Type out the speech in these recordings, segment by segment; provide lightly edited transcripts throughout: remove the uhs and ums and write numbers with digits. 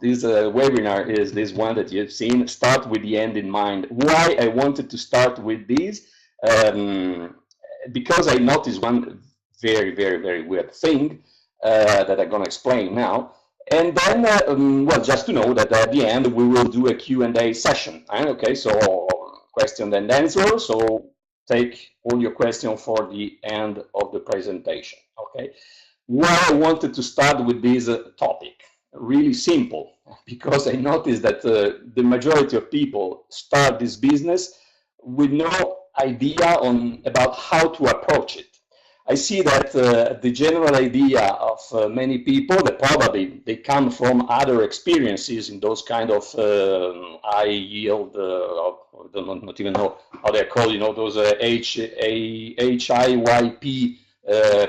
this webinar is this one that you've seen, start with the end in mind. Why I wanted to start with these? Because I noticed one very weird thing that I'm going to explain now. And then, well, just to know that at the end we will do a Q&A session. Okay, so question and answer. So take all your questions for the end of the presentation. Okay, why I wanted to start with this topic? Really simple, because I noticed that the majority of people start this business with no idea about how to approach it. I see that the general idea of many people, that probably they come from other experiences in those kind of high yield, I don't not even know how they're called, you know, those HIYP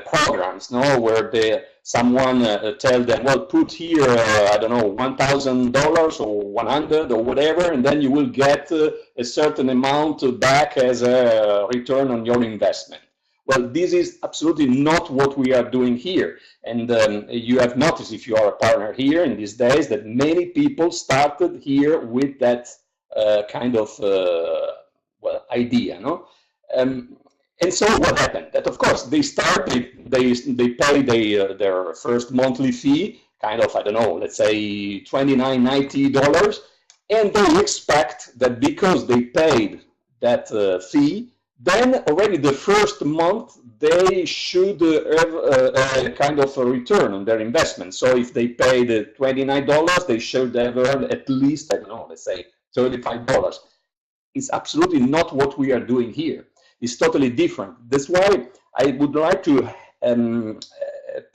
programs, no, where someone tell them, well, put here, I don't know, $1,000 or 100 or whatever, and then you will get a certain amount back as a return on your investment. Well, this is absolutely not what we are doing here. And you have noticed, if you are a partner here in these days, that many people started here with that kind of well, idea, no? And so what happened? That of course they start, they pay their first monthly fee, kind of, I don't know, let's say $29, $90, and they expect that because they paid that fee, then already the first month they should have a kind of a return on their investment. So if they paid $29, they should have earned at least, I don't know, let's say $35. It's absolutely not what we are doing here. It's totally different. That's why I would like to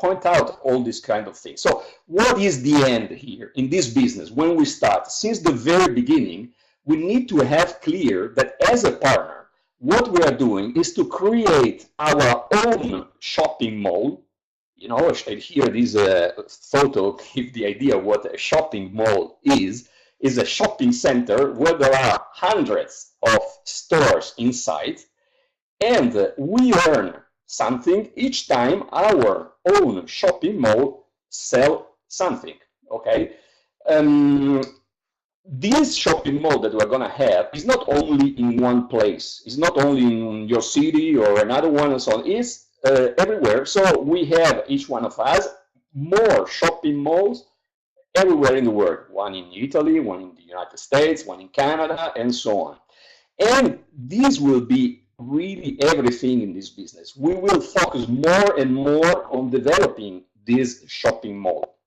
point out all these kind of things. So what is the end here in this business? When we start, since the very beginning, we need to have clear that as a partner, what we are doing is to create our own shopping mall. You know, here this photo gives the idea what a shopping mall is a shopping center where there are hundreds of stores inside, and we earn something each time our own shopping mall sell something, okay? This shopping mall that we're going to have is not only in one place. It's not only in your city or another one and so on. It's everywhere. So we have, each one of us, more shopping malls everywhere in the world. One in Italy, one in the United States, one in Canada, and so on. And this will be really everything in this business. We will focus more and more on developing this shopping mall.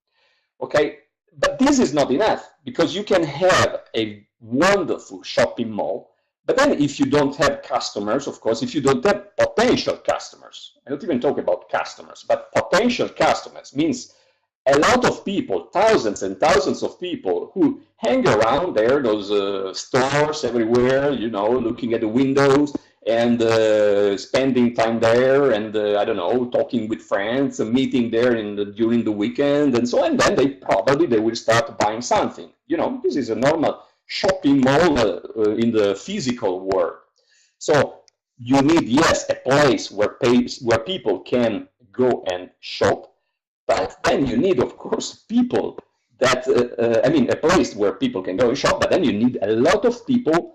Okay? But this is not enough, because you can have a wonderful shopping mall, but then if you don't have customers, of course, if you don't have potential customers, I don't even talk about customers, but potential customers means a lot of people, thousands and thousands of people who hang around there, those stores everywhere, you know, looking at the windows and spending time there, and I don't know, talking with friends, meeting there during the weekend, and so on. And then they will start buying something. You know, this is a normal shopping mall in the physical world. So you need, yes, a place where people can go and shop, but then you need, of course, people that I mean, a place where people can go and shop, but then you need a lot of people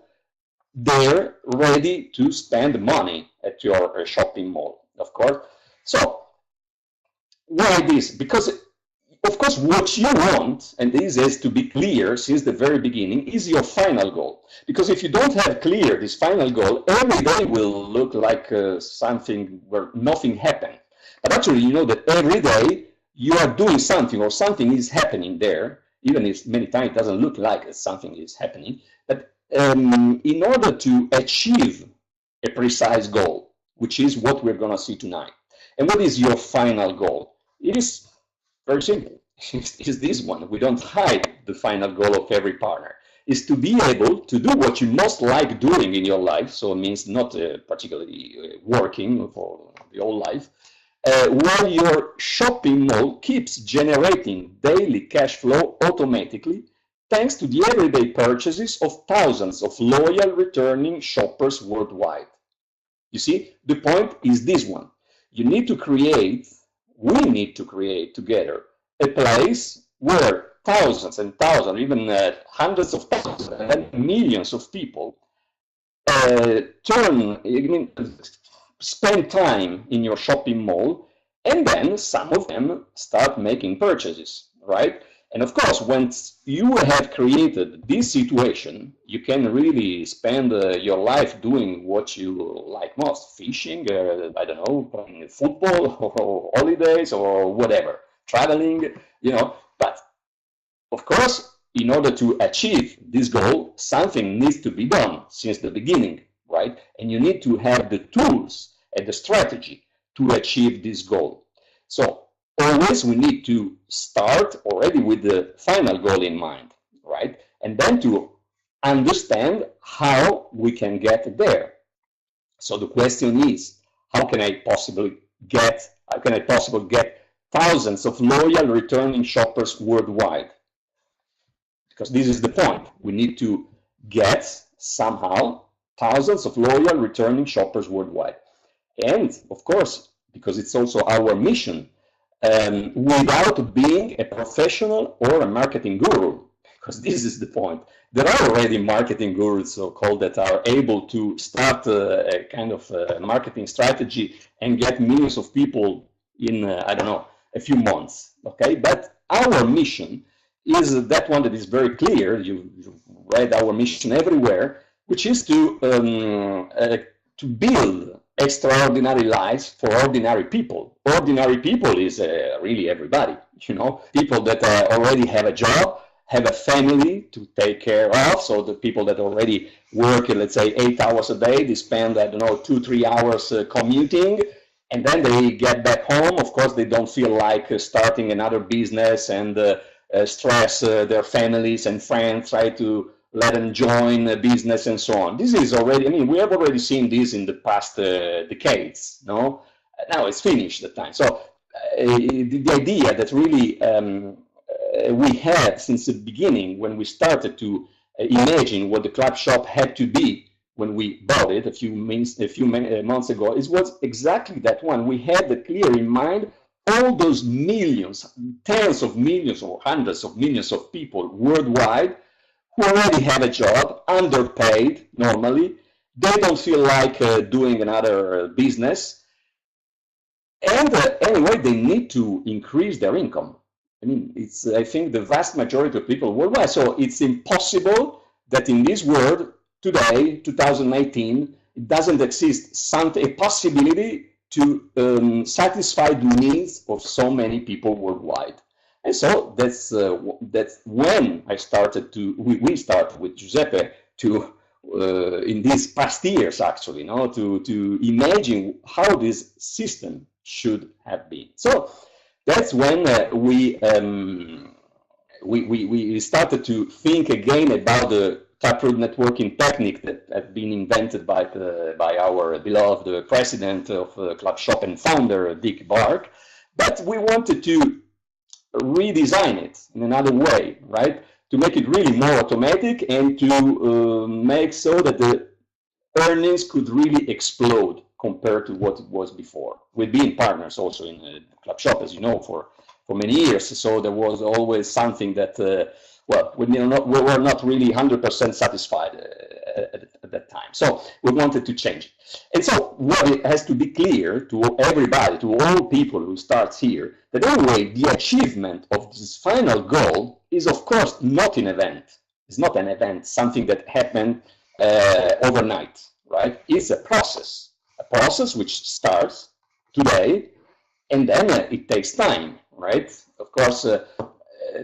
there ready to spend money at your shopping mall, of course. So why this? Because of course what you want, and this is to be clear since the very beginning, is your final goal. Because if you don't have clear this final goal, every day will look like something where nothing happened. But actually, you know that every day you are doing something, or something is happening there, even if many times it doesn't look like something is happening. But in order to achieve a precise goal, which is what we're going to see tonight. And what is your final goal? It is very simple. It's this one. We don't hide the final goal of every partner. Is to be able to do what you most like doing in your life. So it means not particularly working for the whole life, while your shopping mall keeps generating daily cash flow automatically, thanks to the everyday purchases of thousands of loyal returning shoppers worldwide. You see, the point is this one. You need to create, we need to create together a place where thousands and thousands, even hundreds of thousands and millions of people spend time in your shopping mall, and then some of them start making purchases, right? And of course, once you have created this situation, you can really spend your life doing what you like most, fishing, I don't know, playing football or holidays or whatever, traveling, but of course, in order to achieve this goal, something needs to be done since the beginning, right? And you need to have the tools and the strategy to achieve this goal. So always we need to start already with the final goal in mind, right? And then to understand how we can get there. So the question is, how can I possibly get thousands of loyal returning shoppers worldwide? Because this is the point. We need to get somehow thousands of loyal returning shoppers worldwide. And of course, because it's also our mission, without being a professional or a marketing guru, because this is the point. There are already marketing gurus, so-called, that are able to start a kind of marketing strategy and get millions of people in, I don't know, a few months, okay? But our mission is that one that is very clear. You've read our mission everywhere, which is to build extraordinary lives for ordinary people. Ordinary people is really everybody, people that already have a job, have a family to take care of. So the people that already work, let's say 8 hours a day, they spend, I don't know, 2-3 hours commuting, and then they get back home. Of course, they don't feel like starting another business and stress their families and friends, try to let them join a business and so on. This is already, we have already seen this in the past decades, no? Now it's finished, the time. So the idea that really we had since the beginning, when we started to imagine what the club shop had to be when we bought it a few months ago, it was exactly that one. We had clear in mind all those millions, tens of millions or hundreds of millions of people worldwide who already have a job, underpaid normally. They don't feel like doing another business. And anyway, they need to increase their income. It's, I think, the vast majority of people worldwide. So it's impossible that in this world today, 2019, it doesn't exist a possibility to satisfy the needs of so many people worldwide. And so that's when we started with Giuseppe to in these past years, actually, to imagine how this system should have been. So that's when we started to think again about the taproot networking technique that had been invented by our beloved president of Clubshop and founder, Dick Bark. But we wanted to redesign it in another way, right? To make it really more automatic and to make so that the earnings could really explode compared to what it was before. We've been partners also in Clubshop, as you know, for many years. So there was always something that, we were not really 100% satisfied at that time. So we wanted to change it. And so what it has to be clear to everybody, to all people who start here, that anyway, the achievement of this final goal is, of course, not an event. It's not an event, something that happened overnight, right? It's a process which starts today, and then it takes time, right? Of course,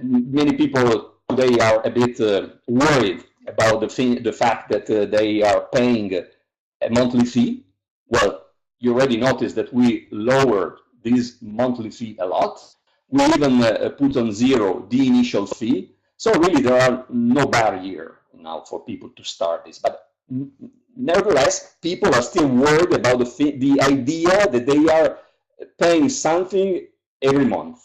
many people today are a bit worried about the fact that they are paying a monthly fee. Well, you already noticed that we lowered this monthly fee a lot. We even put on zero the initial fee. So really there are no barrier now for people to start this. But nevertheless, people are still worried about the idea that they are paying something every month.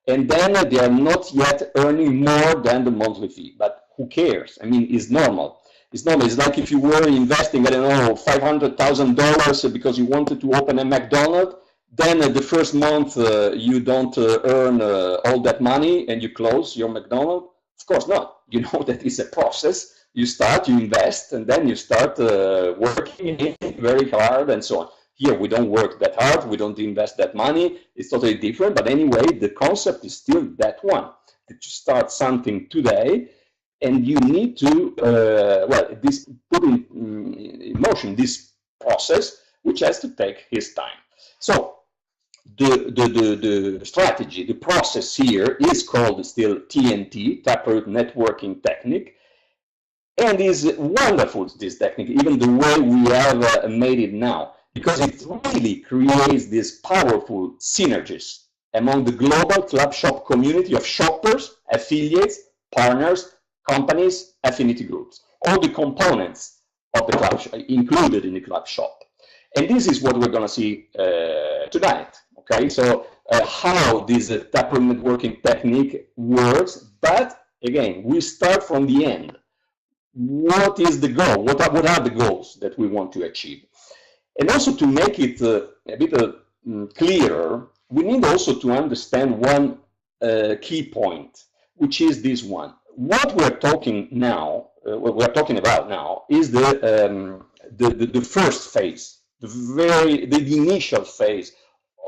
And then they are not yet earning more than the monthly fee. But who cares? It's normal. It's normal. It's like if you were investing, I don't know, $500,000 because you wanted to open a McDonald's, Then the first month you don't earn all that money and you close your McDonald's. Of course not. You know that it's a process. You start, you invest, and then you start working very hard and so on. Here we don't work that hard. We don't invest that money. It's totally different. But anyway, the concept is still that one. That you start something today, and you need to put in motion this process, which has to take his time. So the strategy, the process here is called still TNT, Taproot Networking Technique, and is wonderful, this technique, even the way we have made it now, because it really creates these powerful synergies among the global Clubshop community of shoppers, affiliates, partners, companies, affinity groups, all the components of the Clubshop included in the Clubshop. And this is what we're going to see tonight. Okay, so how this Taproot networking technique works, but again, we start from the end. What is the goal? What are the goals that we want to achieve? And also to make it a bit clearer, we need also to understand one key point, which is this one. What we're talking now, what we're talking about now, is the first phase, the initial phase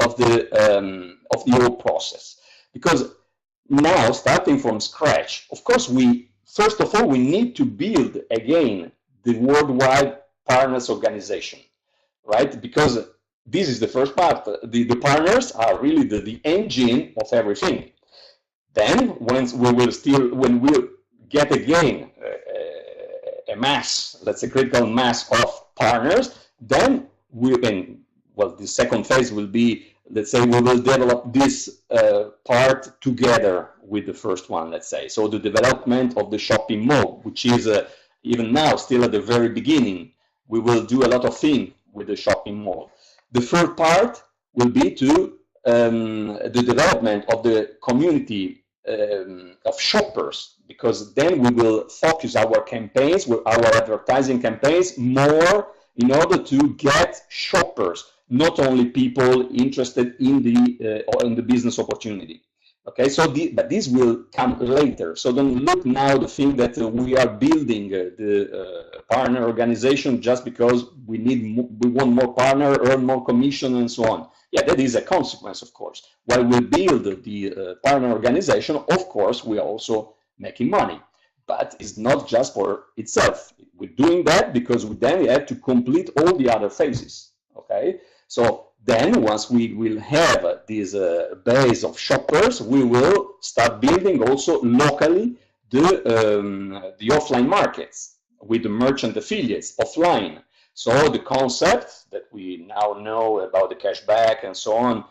of the whole process. Because now, starting from scratch, of course, first of all, we need to build again the worldwide partners organization, right? Because this is the first part. The partners are really the engine of everything. Then, when we get again a mass, let's say critical mass of partners, then the second phase will be, let's say, we will develop this part together with the first one, let's say. So the development of the shopping mall, which is even now still at the very beginning, we will do a lot of things with the shopping mall. The third part will be to the development of the community of shoppers, because then we will focus our campaigns, our advertising campaigns more in order to get shoppers, not only people interested in the business opportunity. Okay, so but this will come later. So don't look now to think that we are building the partner organization just because we want more partner, earn more commission, and so on. Yeah, that is a consequence, of course. While we build the partner organization, of course, we are also making money. But it's not just for itself. We're doing that because then we have to complete all the other phases. Okay, so then once we will have this base of shoppers, we will start building also locally the offline markets with the merchant affiliates offline. So the concept that we now know about the cashback and so on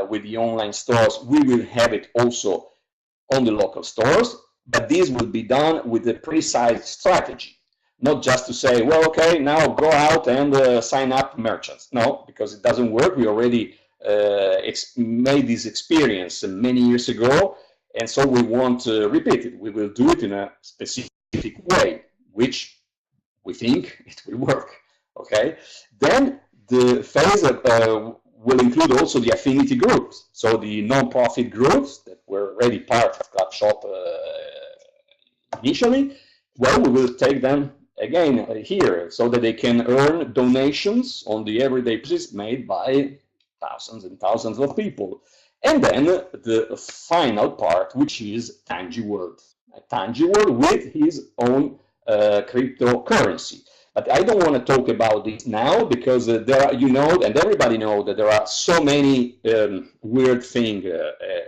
with the online stores, we will have it also on the local stores, but this will be done with a precise strategy. Not just to say, well, okay, now go out and sign up merchants. No, because it doesn't work. We already made this experience many years ago, and so we won't repeat it. We will do it in a specific way, which we think it will work. Okay. Then the phase will include also the affinity groups, so the non-profit groups that were already part of Clubshop initially. Well, we will take them again here so that they can earn donations on the everyday basis made by thousands and thousands of people. And then the final part, which is Tangiworld, Tangiworld with his own cryptocurrency. But I don't want to talk about this now because there are, and everybody knows that there are so many weird things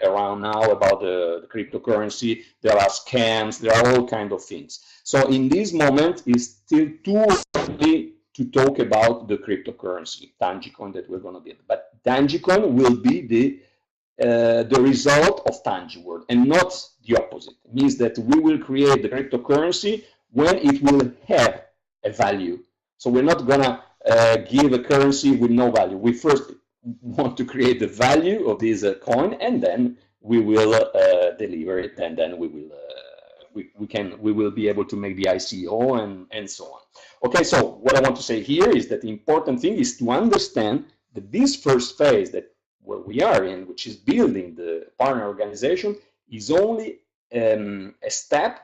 around now about the cryptocurrency. There are scams, there are all kinds of things. So in this moment, it's still too early to talk about the cryptocurrency, Tangicoin, that we're going to build. But Tangicoin will be the result of Tangiworld and not the opposite. It means that we will create the cryptocurrency when it will have a value. So we're not gonna give a currency with no value. We first want to create the value of this coin, and then we will deliver it, and then we will be able to make the ICO and so on. Okay, so what I want to say here is that the important thing is to understand that this first phase that where we are in, which is building the partner organization, is only a step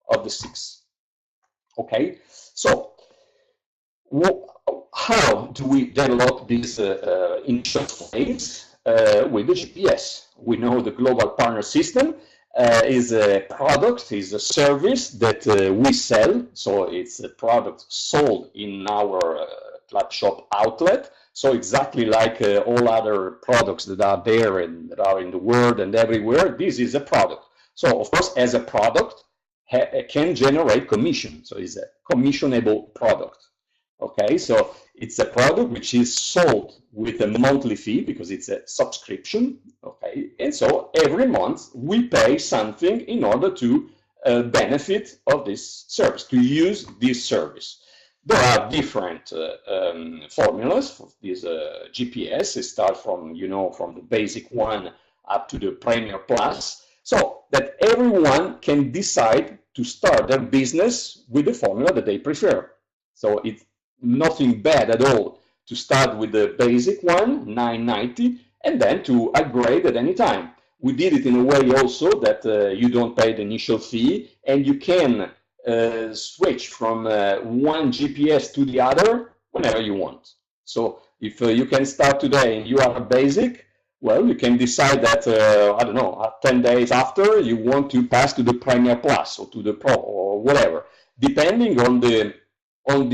of the 6. Okay, so how do we develop this initial phase with the GPS? We know the global partner system is a product, is a service that we sell. So it's a product sold in our Clubshop outlet. So exactly like all other products that are there and that are in the world and everywhere, this is a product. So of course, as a product, can generate commission. So it's a commissionable product. Okay, so it's a product which is sold with a monthly fee because it's a subscription. Okay, and so every month we pay something in order to benefit of this service, to use this service. There are different formulas for this GPS. It starts from, you know, from the basic one up to the Premier Plus, so that everyone can decide to start their business with the formula that they prefer. So it's nothing bad at all to start with the basic one, $9.90, and then to upgrade at any time. We did it in a way also that you don't pay the initial fee, and you can switch from one GPS to the other whenever you want. So if you can start today and you are a basic, well, you can decide that, I don't know, 10 days after you want to pass to the Premier Plus or to the Pro or whatever, depending on the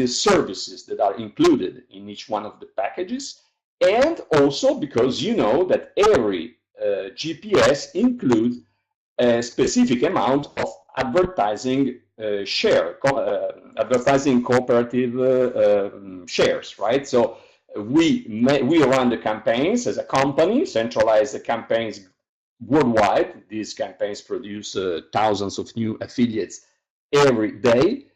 services that are included in each one of the packages, and also because you know that every GPS includes a specific amount of advertising advertising cooperative shares, right? So we run the campaigns as a company, centralize the campaigns worldwide. These campaigns produce thousands of new affiliates every day.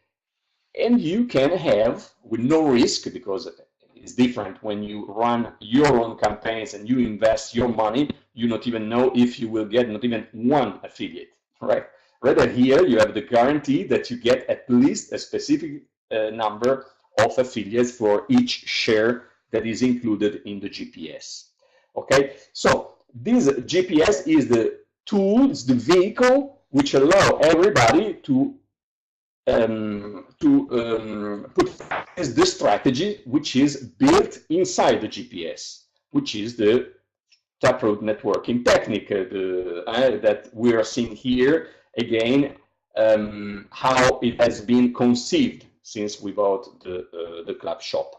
And you can have, with no risk, because it's different when you run your own campaigns and you invest your money, you not even know if you will get not even one affiliate, right? Rather here, you have the guarantee that you get at least a specific number of affiliates for each share that is included in the GPS. Okay, so this GPS is the tool, it's the vehicle which allow everybody to put as the strategy which is built inside the GPS, which is the taproot networking technique that we are seeing here again, how it has been conceived since we bought the Clubshop.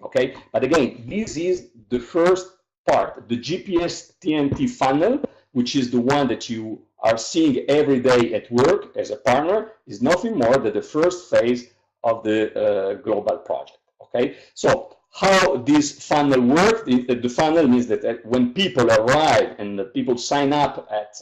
Okay, but again, this is the first part, the GPS TNT funnel, which is the one that you are seeing every day at work as a partner, is nothing more than the first phase of the global project. Okay, so how this funnel works? The funnel means that when people arrive and the people sign up at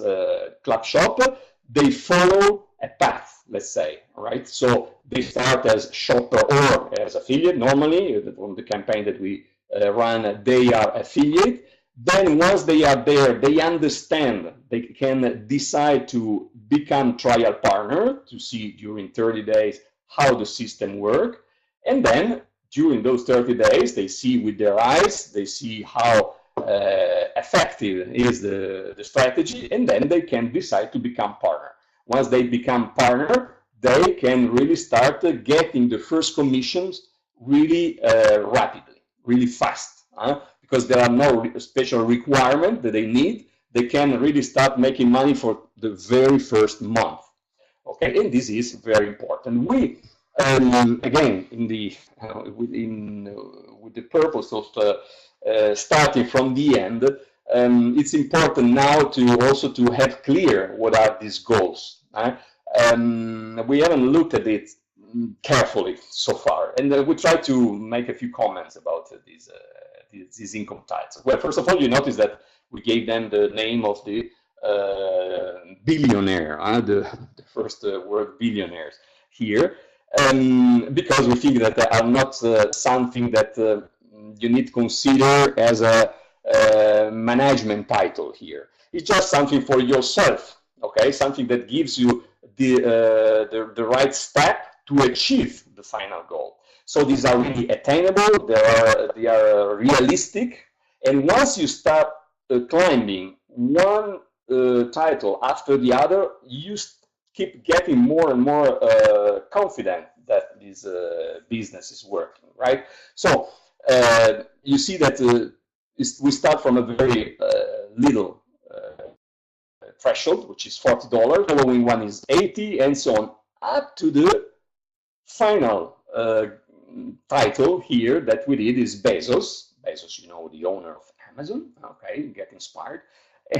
Clubshop, they follow a path, let's say, right? So they start as shopper or as affiliate. Normally, from the campaign that we run, they are affiliate. Then once they are there, they understand, they can decide to become trial partner to see during 30 days how the system works. And then during those 30 days, they see with their eyes, they see how effective is the strategy, and then they can decide to become partner. Once they become partner, they can really start getting the first commissions really rapidly, really fast. Because there are no special requirements that they need, they can really start making money for the very first month. Okay, and this is very important. We again, with the purpose of starting from the end, it's important now to also to have clear what are these goals. We haven't looked at it carefully so far, and we try to make a few comments about these income types. Well, first of all, you notice that we gave them the name of the billionaire, the first word billionaires here, because we think that they are not something that you need to consider as a management title here. It's just something for yourself, okay? Something that gives you the right step to achieve the final goal. So these are really attainable, they are realistic, and once you start climbing one title after the other, you keep getting more and more confident that this business is working, right? So you see that we start from a very little threshold, which is $40. Following one is 80, and so on, up to the final title here that we did is Bezos. Bezos, you know, the owner of Amazon. Okay, get inspired,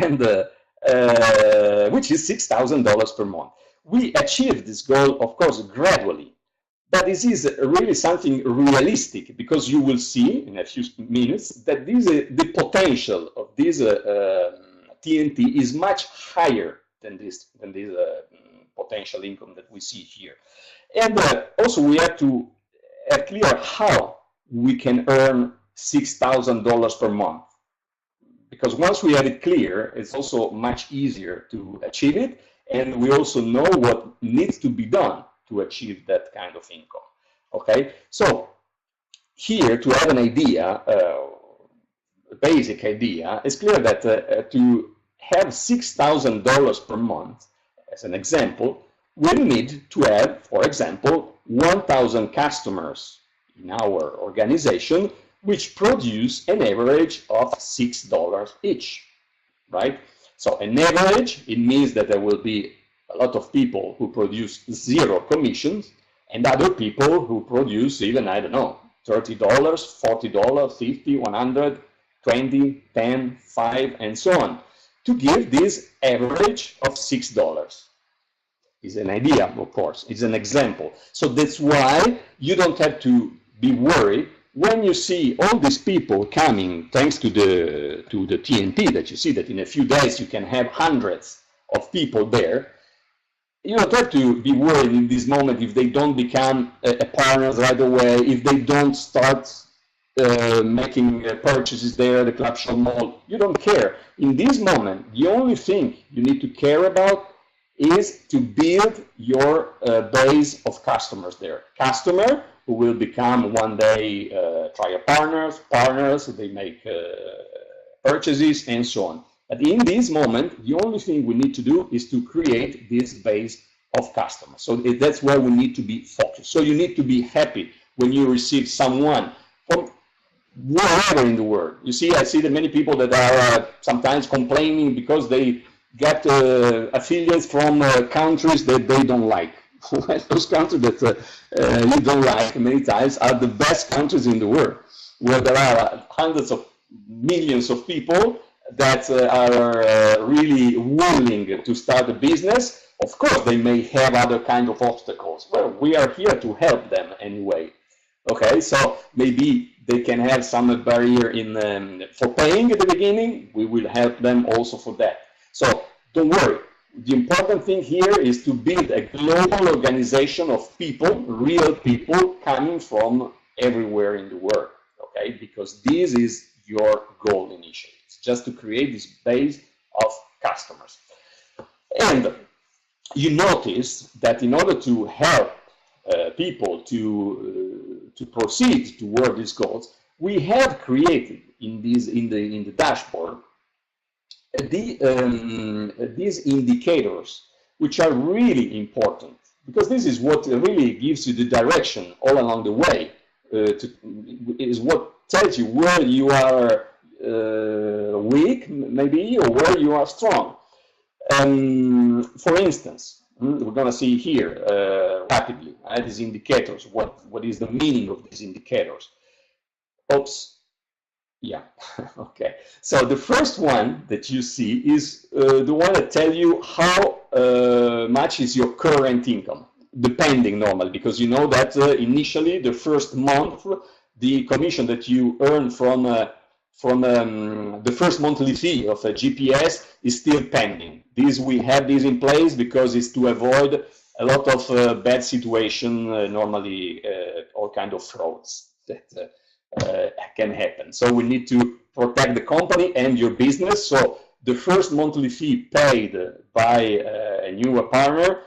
and which is $6,000 per month. We achieved this goal, of course, gradually, but this is really something realistic, because you will see in a few minutes that the potential of this TNT is much higher than this potential income that we see here. And also we have to have clear how we can earn $6,000 per month, because once we have it clear, it's also much easier to achieve it, and we also know what needs to be done to achieve that kind of income. Okay, so here, to have an idea, a basic idea, it's clear that to have $6,000 per month, as an example, we need to have, for example, 1,000 customers in our organization, which produce an average of $6 each, right? So an average, it means that there will be a lot of people who produce 0 commissions, and other people who produce even, I don't know, $30, $40, $50, 100, 20, 10, 5, and so on, to give this average of $6. Is an idea, of course, it's an example. So that's why you don't have to be worried when you see all these people coming, thanks to the TNT, that you see that in a few days you can have hundreds of people there. You don't have to be worried in this moment if they don't become a partner right away, if they don't start making purchases there at the Clubshop mall. You don't care. In this moment, the only thing you need to care about is to build your base of customers there. Customer who will become one day trial partners, they make purchases, and so on. But in this moment, the only thing we need to do is to create this base of customers. So that's where we need to be focused. So you need to be happy when you receive someone from wherever in the world. You see, I see that many people that are sometimes complaining because they get affiliates from countries that they don't like. Those countries that you don't like many times are the best countries in the world, where there are hundreds of millions of people that are really willing to start a business. Of course, they may have other kind of obstacles. Well, we are here to help them anyway. Okay, so maybe they can have some barrier in for paying at the beginning. We will help them also for that. So don't worry. The important thing here is to build a global organization of people, real people coming from everywhere in the world. Okay, because this is your goal initially. It's just to create this base of customers. And you notice that in order to help people to proceed toward these goals, we have created in the dashboard these indicators, which are really important, because this is what really gives you the direction all along the way. Is what tells you where you are weak, maybe, or where you are strong. For instance, we're going to see here rapidly these indicators. What is the meaning of these indicators? Oops. Yeah, okay. So the first one that you see is the one that tells you how much is your current income, depending normally, because you know that initially the first month, the commission that you earn from the first monthly fee of a GPS is still pending. We have this in place because it's to avoid a lot of bad situation, normally all kind of frauds that can happen. So we need to protect the company and your business. So the first monthly fee paid by a new partner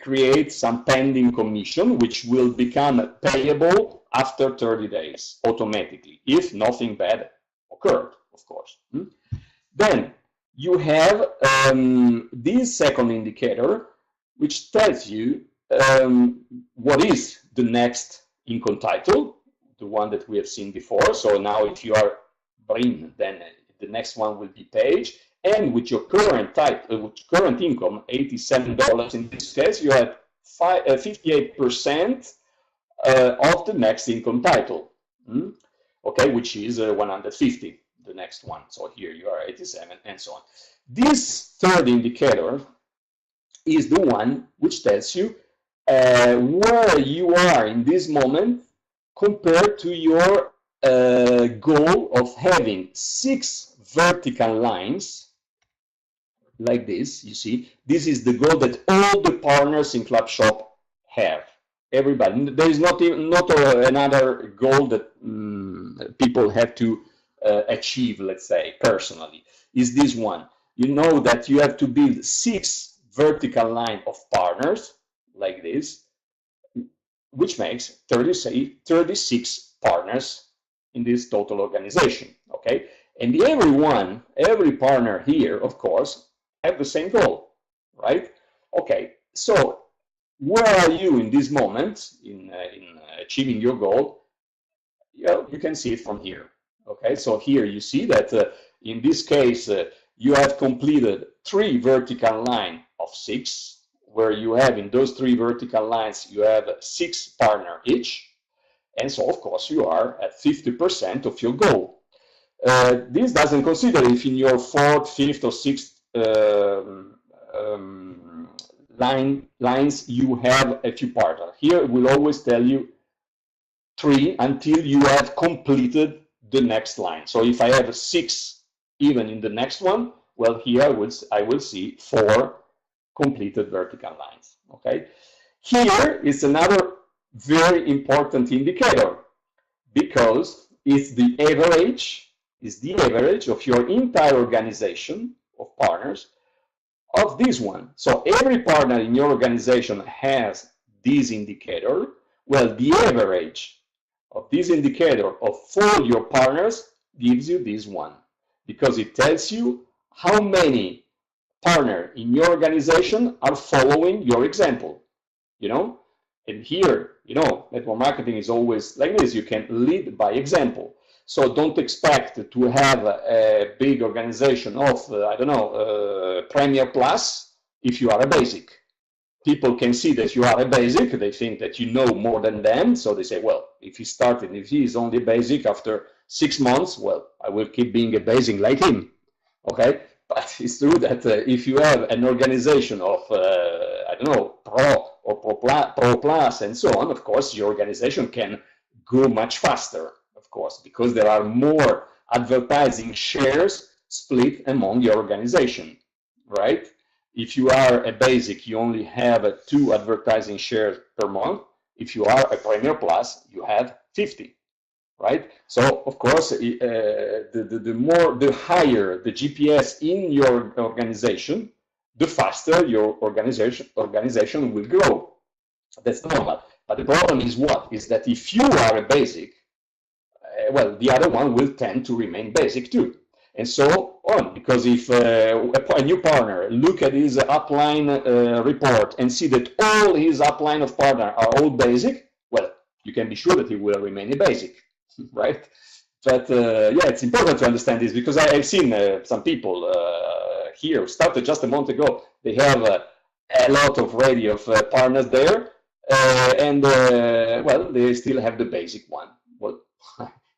creates some pending commission, which will become payable after 30 days automatically, if nothing bad occurred, of course. Then you have this second indicator, which tells you what is the next income title, the one that we have seen before. So now if you are Brin, then the next one will be page. And with your current title, with current income, $87 in this case, you have 58% of the next income title, okay, which is 150, the next one. So here you are 87 and so on. This third indicator is the one which tells you where you are in this moment compared to your goal of having 6 vertical lines like this. You see, this is the goal that all the partners in Clubshop have. Everybody. There is not another goal that people have to achieve, let's say, personally. Is this one. You know that you have to build 6 vertical line of partners like this, which makes 36 partners in this total organization, okay? And every partner here, of course, have the same goal, right? Okay, so where are you in this moment in achieving your goal? You can see it from here, okay? So here you see that in this case, you have completed 3 vertical line of 6, where you have in those 3 vertical lines, you have 6 partner each. And so, of course, you are at 50% of your goal. This doesn't consider if in your 4th, 5th, or 6th lines you have a few partners. Here it will always tell you 3 until you have completed the next line. So if I have 6 even in the next one, well, here I will see 4 completed vertical lines. Okay. Here is another very important indicator, because it's the average of your entire organization of partners of this one. So every partner in your organization has this indicator. Well, the average of this indicator of all your partners gives you this one, because it tells you how many partners in your organization are following your example, you know. And here, you know, network marketing is always like this. You can lead by example. So don't expect to have a big organization of, I don't know, Premier Plus if you are a basic. People can see that you are a basic. They think that you know more than them. So they say, well, if he is only basic after 6 months, well, I will keep being a basic like him. Okay? But it's true that if you have an organization of, I don't know, Pro or Pro Plus and so on, of course, your organization can go much faster, of course, because there are more advertising shares split among your organization, right? If you are a basic, you only have 2 advertising shares per month. If you are a Premier Plus, you have 50. Right? So, of course, the higher the GPS in your organization, the faster your organization will grow. That's normal. But the problem is what? Is that if you are a basic, well, the other one will tend to remain basic too. And so on, because if a new partner look at his upline report and see that all his upline of partner are all basic, well, you can be sure that he will remain a basic. Right? But yeah, it's important to understand this, because I've seen some people here started just a month ago. They have a lot of ready of partners there, and well, they still have the basic one. Well,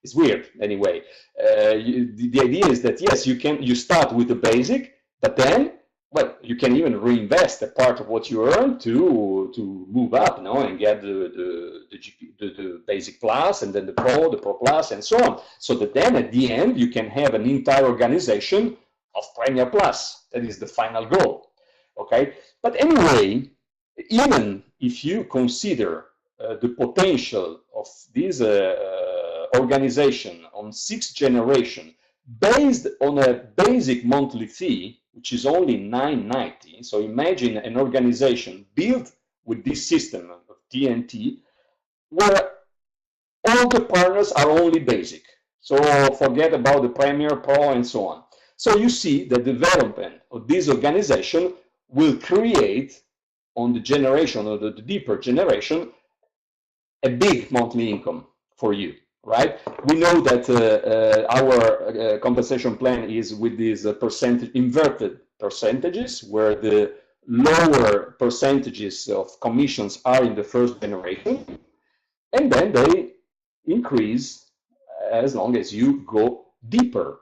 it's weird anyway. The idea is that yes, you start with the basic, but then, well, you can even reinvest a part of what you earn to move up, you know, and get the basic plus, and then the pro plus, and so on. So that then at the end you can have an entire organization of Premier Plus. That is the final goal. Okay. But anyway, even if you consider the potential of this organization on 6th generation based on a basic monthly fee, which is only $9.90. So imagine an organization built with this system of TNT, where all the partners are only basic. So forget about the Premier, Pro, and so on. So you see the development of this organization will create on the generation or the deeper generation a big monthly income for you, right? We know that our compensation plan is with these percentage inverted percentages, where the lower percentages of commissions are in the first generation, and then they increase as long as you go deeper,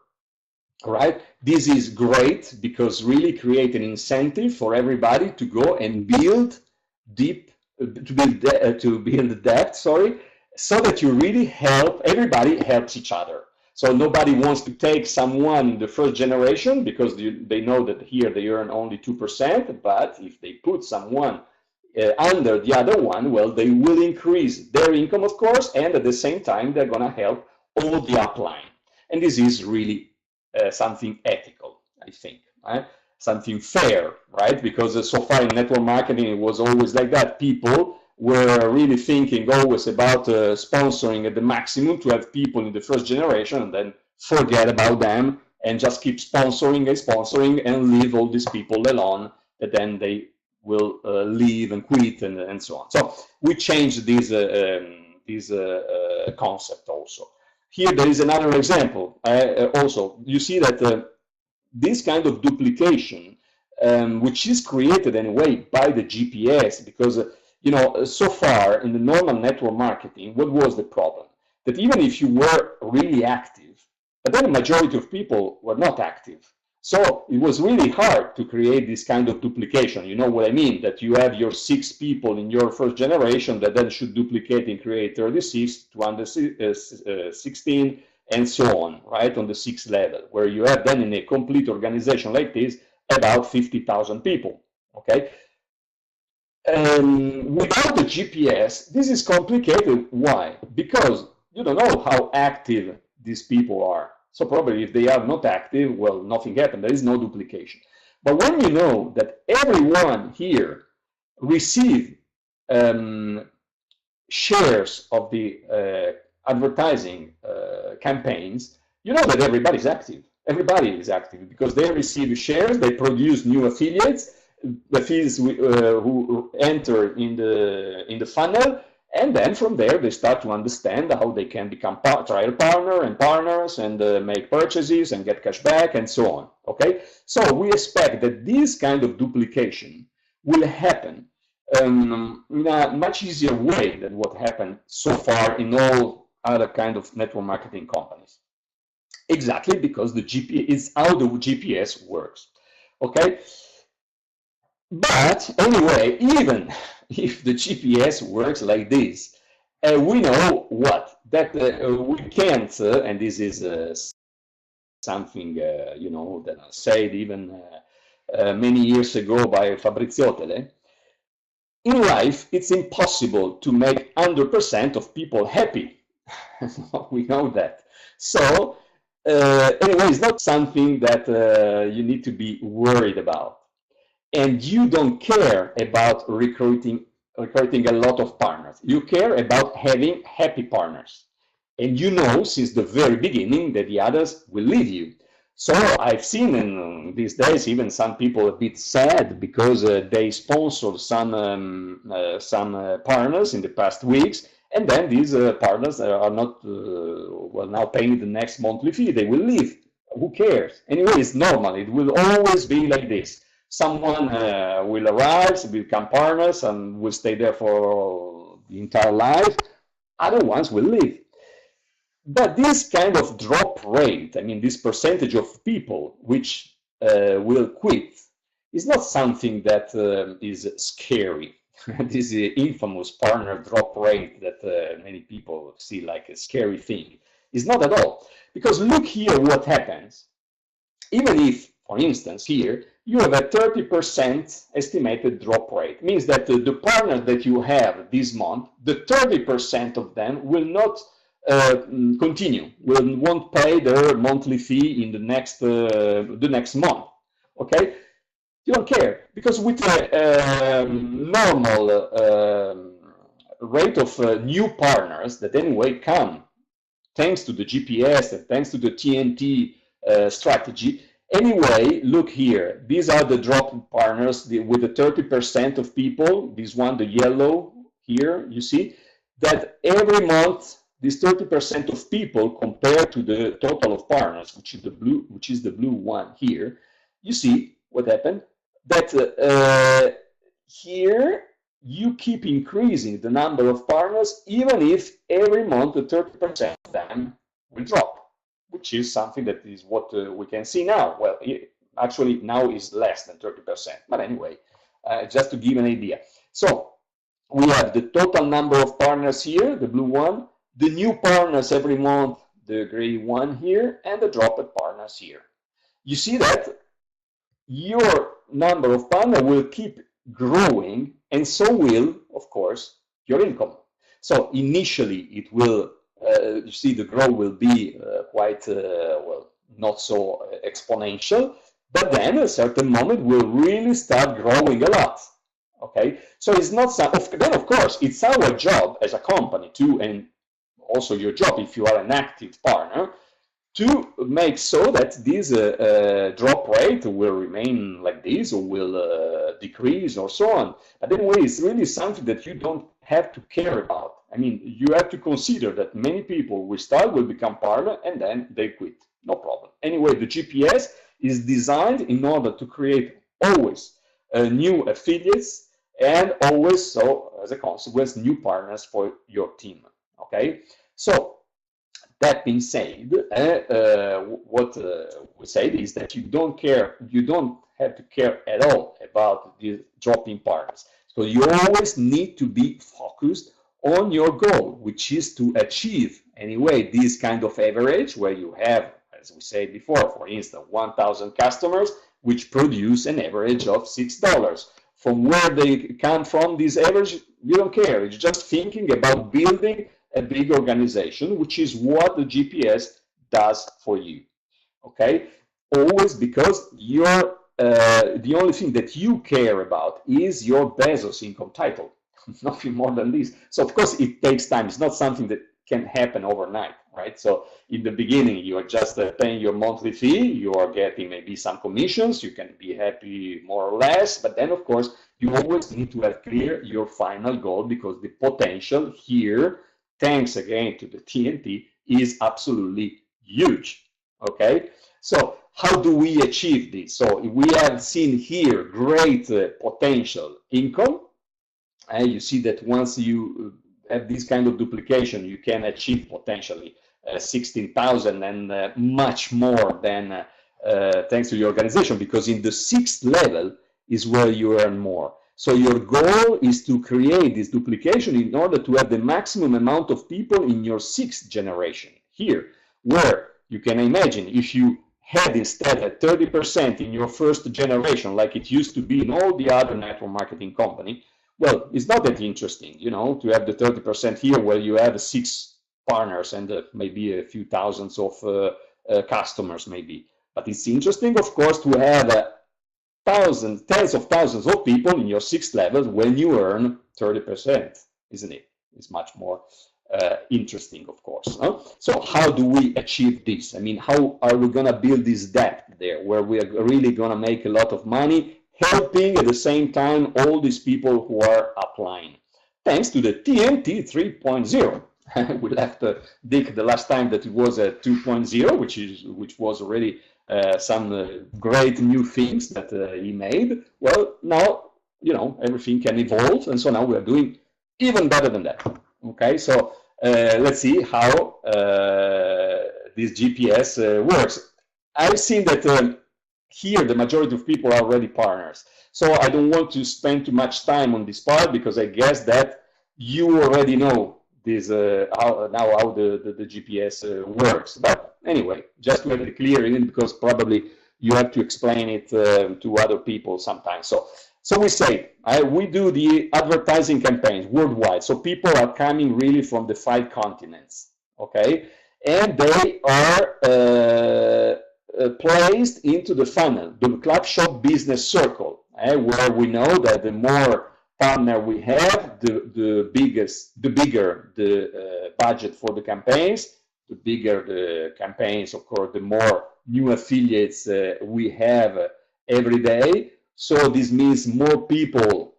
right? This is great because really create an incentive for everybody to go and build deep, to build debt, sorry, so that you really help, everybody helps each other. So nobody wants to take someone in the first generation because they know that here they earn only 2%, but if they put someone under the other one, well, they will increase their income, of course, and at the same time, they're going to help all the upline. And this is really something ethical, I think, right? Something fair, right? Because so far in network marketing, it was always like that. People were really thinking always about sponsoring at the maximum to have people in the first generation and then forget about them and just keep sponsoring and sponsoring and leave all these people alone, that then they will leave and quit and so on. So we changed this concept also. Here there is another example. Also, you see that this kind of duplication, which is created anyway by the GPS, because you know, so far in the normal network marketing, what was the problem? That even if you were really active, but then the majority of people were not active. So it was really hard to create this kind of duplication. You know what I mean? That you have your 6 people in your first generation that then should duplicate and create 36, 216, and so on, right? On the 6th level, where you have then in a complete organization like this, about 50,000 people, okay? Without the GPS, this is complicated. Why? Because you don't know how active these people are. So probably if they are not active, well, nothing happened. There is no duplication. But when you know that everyone here receive shares of the advertising campaigns, you know that everybody's active. Everybody is active because they receive shares, they produce new affiliates, the fees who enter in the funnel, and then from there they start to understand how they can become trial partner and partners and make purchases and get cash back and so on. Okay, so we expect that this kind of duplication will happen in a much easier way than what happened so far in all other kind of network marketing companies. Exactly because the GPS is how the GPS works. Okay. But anyway, even if the GPS works like this, we know what? That we can't, and this is something, you know, that I said even many years ago by Fabrizio Tele. In life, it's impossible to make 100% of people happy. We know that. So, anyway, it's not something that you need to be worried about. And you don't care about recruiting a lot of partners. You care about having happy partners. And you know since the very beginning that the others will leave you. So I've seen in these days even some people a bit sad because they sponsored some partners in the past weeks, and then these partners are not well now paying the next monthly fee. They will leave. Who cares? Anyway, it's normal. It will always be like this. Someone will arrive, will become partners, and will stay there for the entire life. Other ones will leave. But this kind of drop rate, I mean, this percentage of people which will quit, is not something that is scary. This infamous partner drop rate that many people see like a scary thing is not at all. Because look here what happens. Even if, for instance, here, you have a 30% estimated drop rate. It means that the partners that you have this month, the 30% of them will not continue, won't pay their monthly fee in the next month. Okay, you don't care because with a normal rate of new partners that anyway come thanks to the GPS and thanks to the TNT strategy, Anyway, look here. These are the drop partners with the 30% of people. This one, the yellow here, you see that every month, this 30% of people compared to the total of partners, which is the blue one here. You see what happened? That here you keep increasing the number of partners, even if every month the 30% of them will drop, which is something that is what we can see now. Well, actually now is less than 30%, but anyway, just to give an idea. So we have the total number of partners here, the blue one, the new partners every month, the gray one here, and the dropped partners here. You see that your number of partners will keep growing, and so will, of course, your income. So initially, it will, you see, the growth will be quite, well, not so exponential, but then at a certain moment will really start growing a lot. Okay, so it's not some, then of course it's our job as a company to, and also your job if you are an active partner, to make so that this drop rate will remain like this or will decrease or so on. But anyway, it's really something that you don't have to care about. I mean, you have to consider that many people will start, will become partner, and then they quit. No problem. Anyway, the GPS is designed in order to create always new affiliates and always, so as a consequence, new partners for your team. Okay, so that being said, what we said is that you don't have to care at all about the dropping partners. So you always need to be focused on your goal, which is to achieve anyway this kind of average where you have, as we said before, for instance, 1,000 customers which produce an average of $6. From where they come from, this average, you don't care. It's just thinking about building a big organization, which is what the GPS does for you. Okay, always, because you're the only thing that you care about is your Bezos income title, nothing more than this. So of course it takes time. It's not something that can happen overnight, right? So in the beginning, you are just paying your monthly fee, you are getting maybe some commissions, you can be happy more or less, but then of course you always need to have clear your final goal, because the potential here, thanks again to the TNT, is absolutely huge. Okay, so how do we achieve this? So we have seen here great potential income, and you see that once you have this kind of duplication, you can achieve potentially 16,000 and much more than thanks to your organization, because in the 6th level is where you earn more. So your goal is to create this duplication in order to have the maximum amount of people in your 6th generation here, where you can imagine if you had instead a 30% in your 1st generation, like it used to be in all the other network marketing company. Well, it's not that interesting, you know, to have the 30% here where you have 6 partners and maybe a few thousands of customers maybe. But it's interesting, of course, to have thousands, tens of thousands of people in your 6th level when you earn 30%, isn't it? It's much more interesting, of course. No? So how do we achieve this? I mean, how are we going to build this depth there where we are really going to make a lot of money, helping at the same time all these people who are applying? Thanks to the TNT 3.0. We left Dick the last time that it was a 2.0, which was already some great new things that he made. Well, now, you know, everything can evolve, and so now we are doing even better than that. Okay, so let's see how this GPS works. I've seen that here the majority of people are already partners, so I don't want to spend too much time on this part, because I guess that you already know this how the GPS works. But anyway, just to have it clear, because probably you have to explain it to other people sometimes. So we say we do the advertising campaigns worldwide. So people are coming really from the 5 continents, okay, and they are placed into the funnel, the Clubshop business circle, where we know that the more partner we have, the bigger the budget for the campaigns, the bigger the campaigns, of course, the more new affiliates we have every day. So this means more people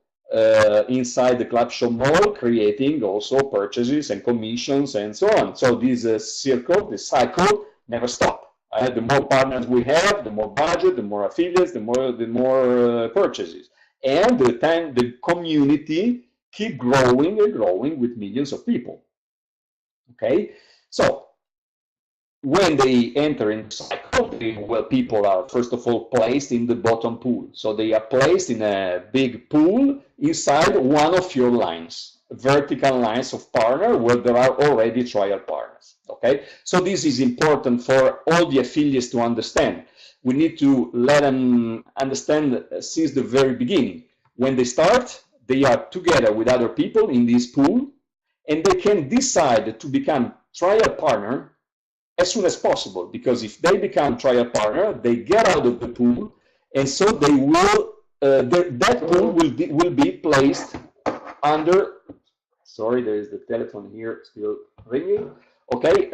inside the Clubshop mall creating also purchases and commissions and so on. So this circle, this cycle never stops. The more partners we have, the more budget, the more affiliates, the more purchases, and the community keep growing and growing with millions of people. Okay, so when they enter in the cycle, people are first of all placed in the bottom pool. So they are placed in a big pool inside one of your lines, vertical lines of partner where there are already trial partners. Okay, so this is important for all the affiliates to understand. We need to let them understand since the very beginning. When they start, they are together with other people in this pool, and they can decide to become trial partner as soon as possible, because if they become trial partner, they get out of the pool, and so they will that pool will be placed under. Sorry, there is the telephone here still ringing. Okay,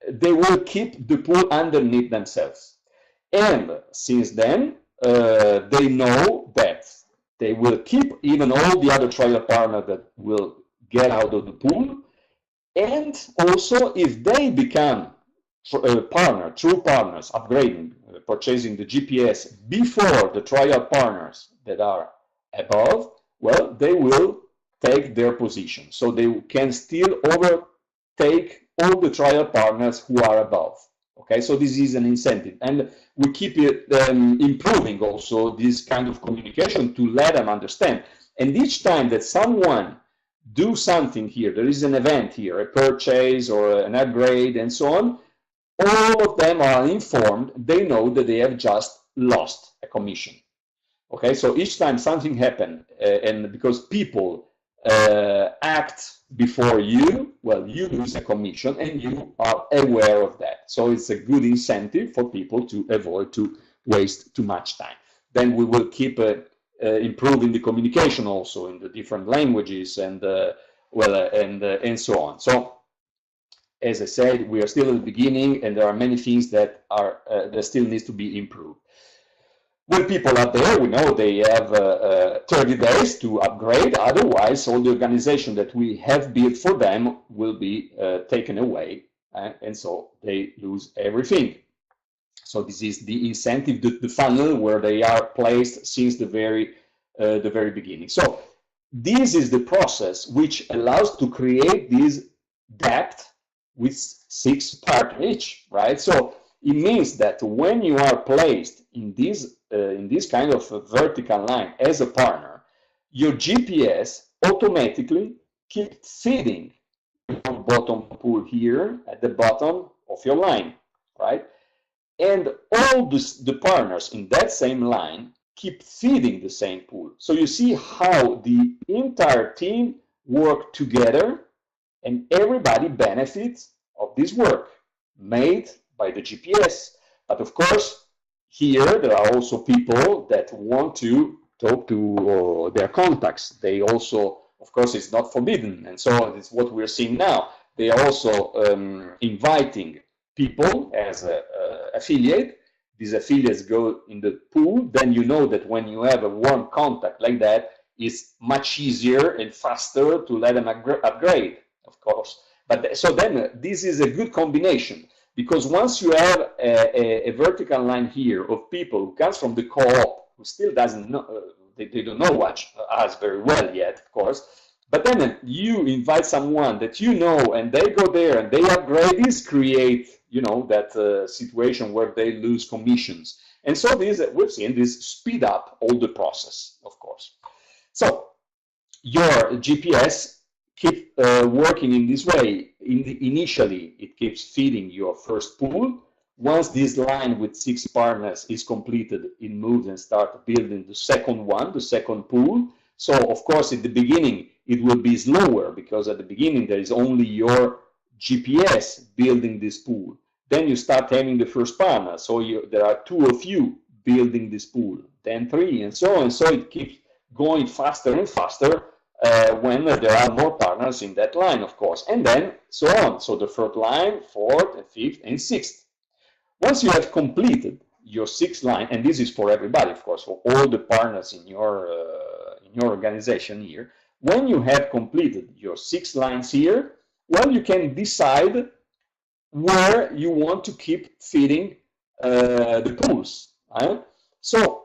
they will keep the pool underneath themselves, and since then they know that they will keep even all the other trial partners that will get out of the pool. And also, if they become true partners, upgrading, purchasing the GPS before the trial partners that are above, well, they will take their position. So they can still overtake all the trial partners who are above. Okay, so this is an incentive. And we keep it, improving also this kind of communication to let them understand. And each time that someone do something here, there is an event here, a purchase or an upgrade and so on, all of them are informed. They know that they have just lost a commission. Okay, so each time something happens, and because people act before you, well, you lose a commission and you are aware of that. So it's a good incentive for people to avoid to waste too much time. Then we will keep improving the communication also in the different languages and and so on. So as I said, we are still at the beginning, and there are many things that are that still needs to be improved. When people are there, we know they have 30 days to upgrade. Otherwise, all the organization that we have built for them will be taken away, and so they lose everything. So this is the incentive, the funnel where they are placed since the very beginning. So this is the process which allows to create this depth with 6 partners each, right? So it means that when you are placed in this kind of vertical line as a partner, your GPS automatically keeps feeding your bottom pool here at the bottom of your line, right? And all the partners in that same line keep feeding the same pool. So you see how the entire team work together, and everybody benefits of this work made by the GPS. But of course, here there are also people that want to talk to their contacts. They also, of course, it's not forbidden, and so it's what we're seeing now. They are also inviting people as an affiliate. These affiliates go in the pool. Then you know that when you have a warm contact like that, it's much easier and faster to let them upgrade, of course. But so then this is a good combination, because once you have a vertical line here of people who comes from the co-op, who still doesn't know, they don't know us very well yet, of course, but then you invite someone that you know, and they go there and they upgrade, this create, you know, that situation where they lose commissions. And so we've seen this speed up all the process, of course. So your GPS keep working in this way. Initially, it keeps feeding your first pool. Once this line with 6 partners is completed, it moves and starts building the second one, the second pool. So, of course, at the beginning, it will be slower, because at the beginning, there is only your GPS building this pool. Then you start having the first partner. So there are 2 of you building this pool, then 3, and so on. So it keeps going faster and faster when there are more partners in that line, of course. And then so on. So the third line, 4th, and 5th, and 6th. Once you have completed your 6 line, and this is for everybody, of course, for all the partners in your organization here, when you have completed your 6 lines here, well, you can decide where you want to keep feeding the pools. Right? So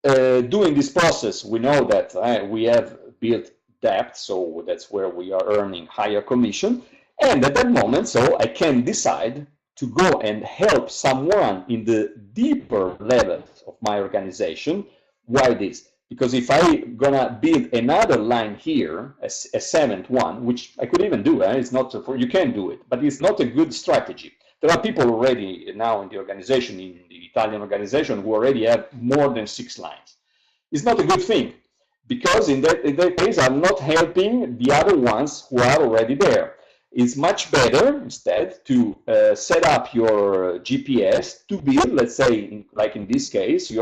during this process, we know that we have built depth, so that's where we are earning higher commission. And at that moment, so I can decide to go and help someone in the deeper levels of my organization. Why this? Because if I'm gonna build another line here, a 7th one, which I could even do, it's not for, you can do it, but it's not a good strategy. There are people already now in the organization, in the Italian organization, who already have more than 6 lines. It's not a good thing, because in that case, I'm not helping the other ones who are already there. It's much better instead to set up your GPS to build, let's say, like in this case, you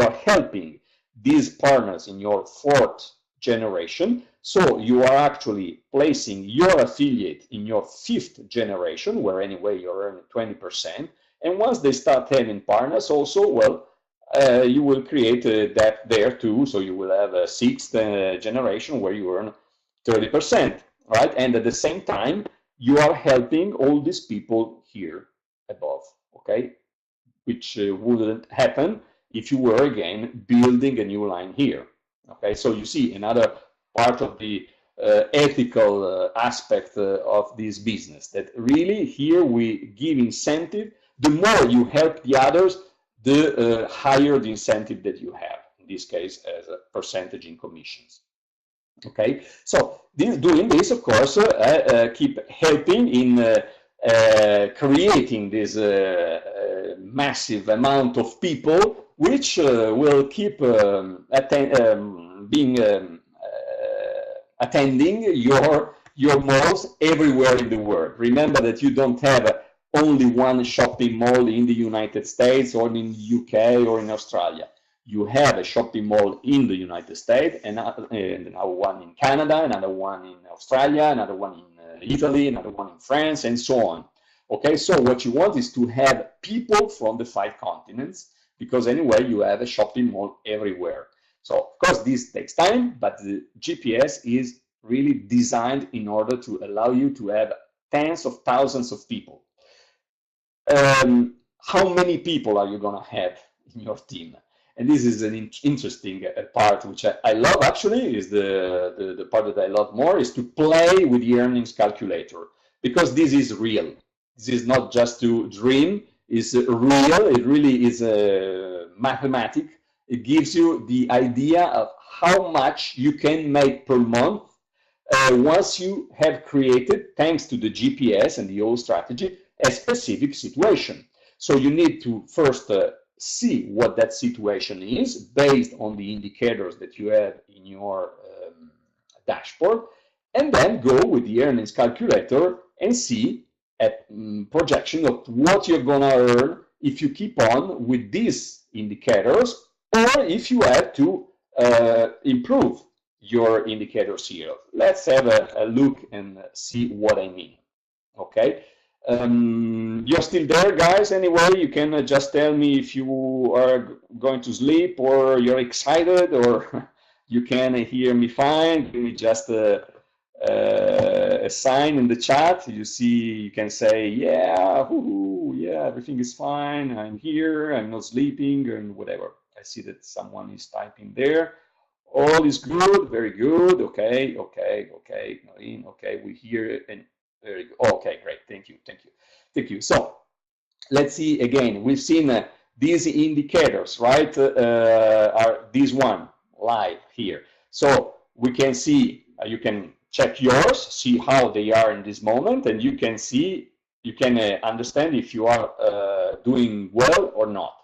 are helping these partners in your 4th generation. So you are actually placing your affiliate in your 5th generation, where anyway you're earning 20%. And once they start having partners also, well, you will create that there too. So you will have a 6th generation where you earn 30%, right? And at the same time, you are helping all these people here above, okay? Which wouldn't happen if you were again building a new line here. Okay, so you see another part of the ethical aspect of this business, that really here we give incentive. The more you help the others, the higher the incentive that you have, in this case as a percentage in commissions. Okay, so doing this, of course, keep helping in creating this massive amount of people, which will keep attending your malls everywhere in the world. Remember that you don't have only one shopping mall in the United States or in the UK or in Australia. You have a shopping mall in the United States, and another one in Canada, another one in Australia, another one in Italy, another one in France, and so on. Okay, so what you want is to have people from the 5 continents, because anyway, you have a shopping mall everywhere. So, of course, this takes time, but the GPS is really designed in order to allow you to have tens of thousands of people. How many people are you going to have in your team? And this is an interesting part, which I love actually, is the part that I love more, is to play with the earnings calculator, because this is real. This is not just to dream, it's real, it really is mathematic. It gives you the idea of how much you can make per month once you have created, thanks to the GPS and the old strategy, a specific situation. So you need to first see what that situation is based on the indicators that you have in your dashboard, and then go with the earnings calculator and see a projection of what you're going to earn if you keep on with these indicators, or if you have to improve your indicators here. Let's have a look and see what I mean. Okay. You're still there, guys? Anyway, you can just tell me if you are going to sleep or you're excited, or you can hear me fine. Give me just a sign in the chat. You see, you can say, yeah, yeah, everything is fine. I'm here. I'm not sleeping, and whatever. I see that someone is typing there. All is good. Very good. Okay. Noreen, okay, we hear it. And very good. Okay, great. Thank you. So let's see again. We've seen these indicators, right? Are this one live here. So we can see, you can check yours, see how they are in this moment, and you can see, you can understand if you are doing well or not.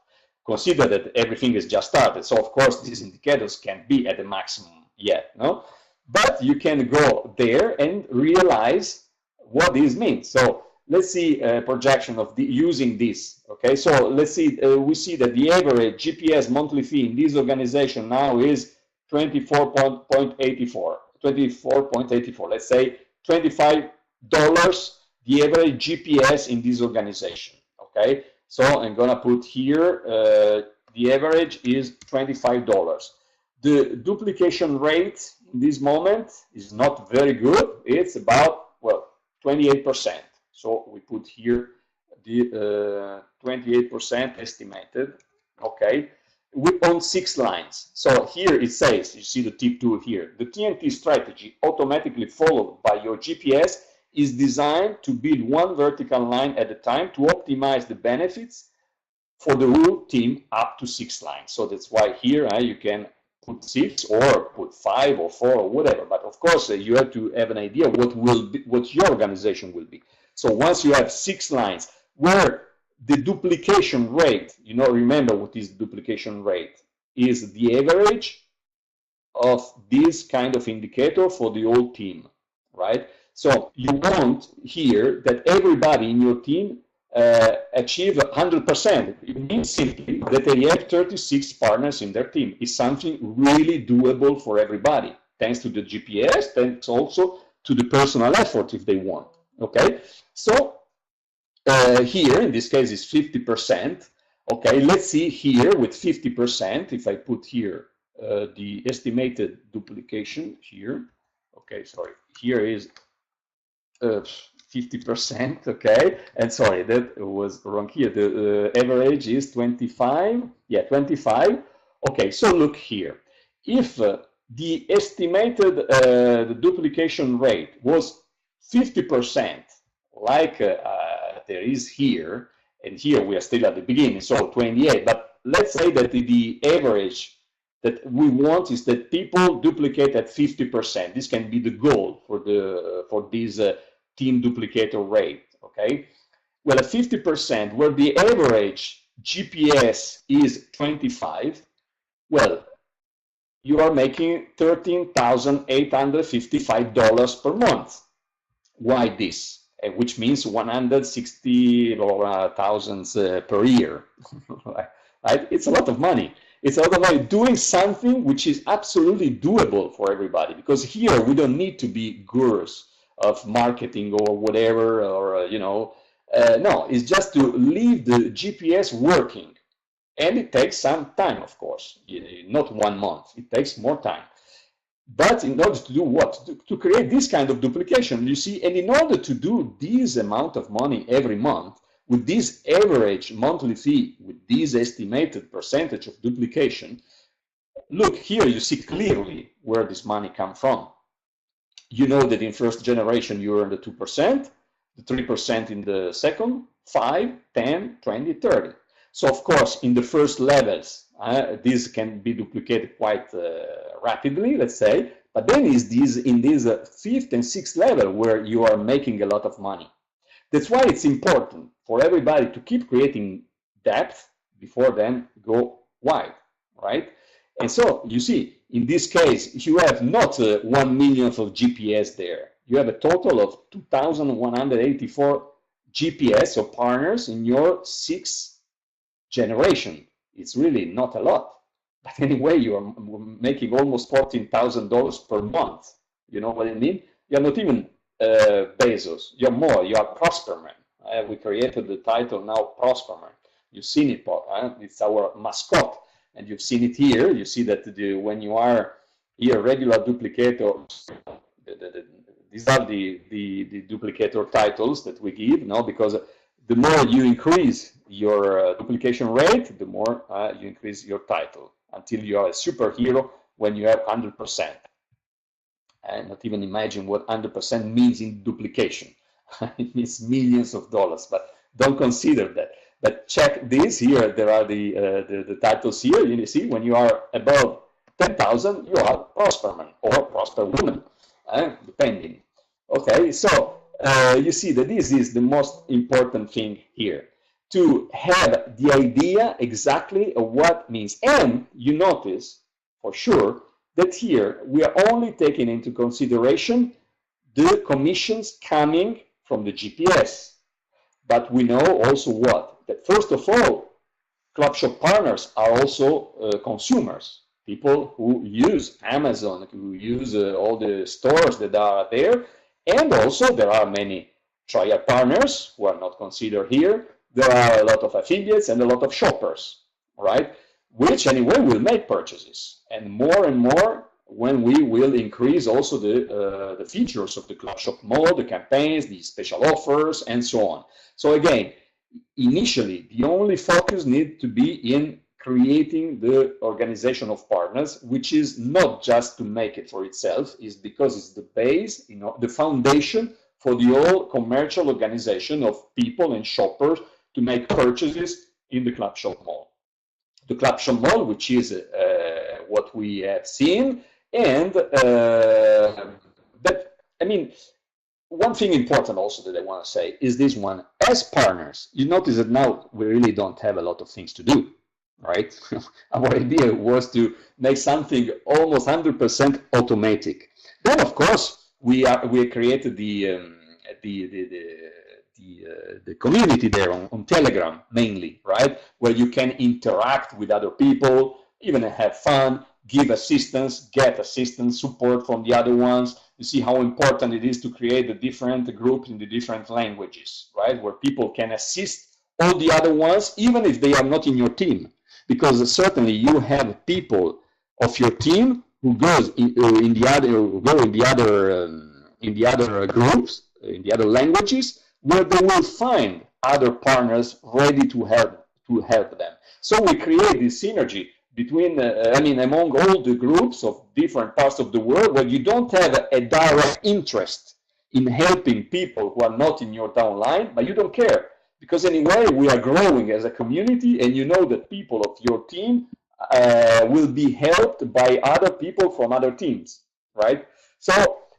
Consider that everything is just started. So of course, these indicators can't be at the maximum yet, no? But you can go there and realize what this means. So let's see a projection of using this. Okay, so let's see, we see that the average GPS monthly fee in this organization now is 24.84. Let's say $25 the average GPS in this organization. okay? So I'm gonna put here, the average is $25. The duplication rate in this moment is not very good. It's about, well, 28%. So we put here the 28% estimated, okay, on 6 lines. So here it says, you see the tip tool here, the TNT strategy automatically followed by your GPS is designed to build one vertical line at a time to optimize the benefits for the whole team up to 6 lines. So that's why here you can put 6 or put 5 or 4 or whatever. But of course, you have to have an idea what your organization will be. So once you have 6 lines where the duplication rate, remember what is duplication rate, is the average of this kind of indicator for the whole team, right? So you want here that everybody in your team achieve 100%. It means simply that they have 36 partners in their team. It's something really doable for everybody, thanks to the GPS, thanks also to the personal effort if they want, okay? So here, in this case, is 50%. Okay, let's see here with 50%, if I put here the estimated duplication here. Okay, sorry, here is 50%, okay, and sorry, that was wrong here. The average is 25, yeah, 25. Okay, so look here. If the estimated the duplication rate was 50%, like there is here, and here we are still at the beginning, so 28, but let's say that the average that we want is that people duplicate at 50%. This can be the goal for this team duplicator rate, okay? Well, at 50%, where the average GPS is 25, well, you are making $13,855 per month. Why this? Which means 160,000 per year, right? It's a lot of money. It's a lot of money doing something which is absolutely doable for everybody, because here we don't need to be gurus of marketing or whatever, or no, it's just to leave the GPS working, and it takes some time, of course, not 1 month, it takes more time. But in order to do what? To create this kind of duplication, you see, and in order to do this amount of money every month, with this average monthly fee, with this estimated percentage of duplication, look here, you see clearly where this money comes from. You know that in first generation you earn the 2%, the 3% in the second, 5, 10, 20, 30. So of course, in the first levels, this can be duplicated quite rapidly, let's say, but then is this in this 5th and 6th level where you are making a lot of money. That's why it's important for everybody to keep creating depth before then go wide, right? And so you see, in this case, you have not 1 million of GPS there. You have a total of 2,184 GPS or partners in your 6th generation. It's really not a lot. But anyway, you are making almost $14,000 per month. You know what I mean? You're not even Bezos. You're more. You are Prosperman. We created the title now, Prosperman. You've seen it, it's our mascot. And you've seen it here. You see that when you are here, regular duplicator, these are the duplicator titles that we give, because the more you increase your duplication rate, the more you increase your title, until you are a superhero when you have 100%. And not even imagine what 100% means in duplication. It means millions of dollars, but don't consider that. But check this here. There are the titles here. You see, when you are above 10,000, you are Prosperman or Prosperwoman, depending. Okay, so you see that this is the most important thing here, to have the idea exactly of what means. And you notice for sure that here we are only taking into consideration the commissions coming from the GPS. But we know also what? That first of all, Clubshop partners are also consumers, people who use Amazon, who use all the stores that are there. And also there are many trial partners who are not considered here, there are a lot of affiliates and a lot of shoppers, right? Which anyway will make purchases, and more when we will increase also the features of the Clubshop mall, the campaigns, the special offers, and so on. So again, initially, the only focus needs to be in creating the organization of partners, which is not just to make it for itself, is because it's the base, you know, the foundation for the whole commercial organization of people and shoppers to make purchases in the Clubshop mall. The Clubshop mall, which is what we have seen, and that, I mean, one thing important also that I want to say is this one. As partners, you notice that now we really don't have a lot of things to do, right? Our idea was to make something almost 100% automatic. Then, of course, we created the community there on Telegram mainly, right? Where you can interact with other people, even have fun, give assistance, get assistance, support from the other ones. You see how important it is to create the different groups in the different languages, right? Where people can assist all the other ones, even if they are not in your team. Because certainly you have people of your team who goes in the other groups, in the other languages, where they will find other partners ready to help them. So we create this synergy between, among all the groups of different parts of the world, where you don't have a direct interest in helping people who are not in your downline, but you don't care. Because anyway, we are growing as a community, and you know that people of your team will be helped by other people from other teams, right? So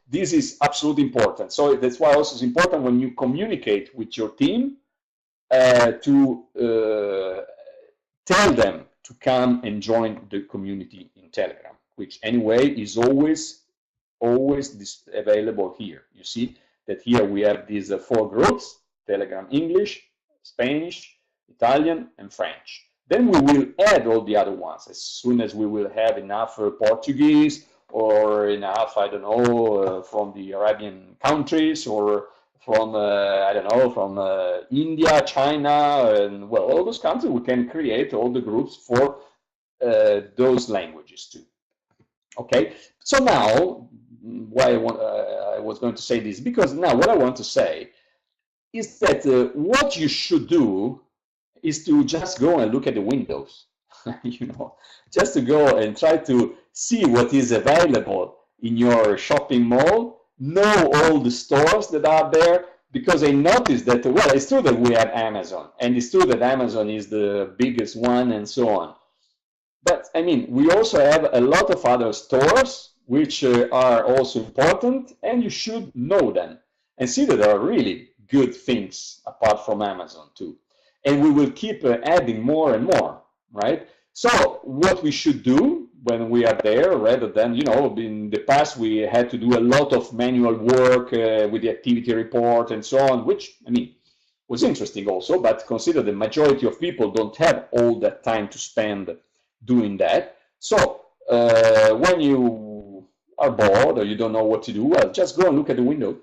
this is absolutely important. So that's why also it's important when you communicate with your team to tell them to come and join the community in Telegram, which anyway is always available here. You see that here we have these 4 groups: Telegram English, Spanish, Italian, and French. Then we will add all the other ones as soon as we will have enough Portuguese or enough, I don't know, from the Arabian countries, or from, I don't know, from India, China, and well, all those countries. We can create all the groups for those languages too. Okay, so now, why I was going to say this, because now what I want to say is that what you should do is to just go and look at the windows, you know, just to go and try to see what is available in your shopping mall, know all the stores that are there, because I noticed that, well, it's true that we have Amazon, and it's true that Amazon is the biggest one and so on. But I mean, we also have a lot of other stores which are also important, and you should know them and see that there are really good things apart from Amazon too. And we will keep adding more and more, right? So what we should do when we are there, rather than, you know, in the past we had to do a lot of manual work with the activity report and so on, which, I mean, was interesting also, but consider the majority of people don't have all that time to spend doing that. So when you are bored or you don't know what to do, well, just go and look at the window.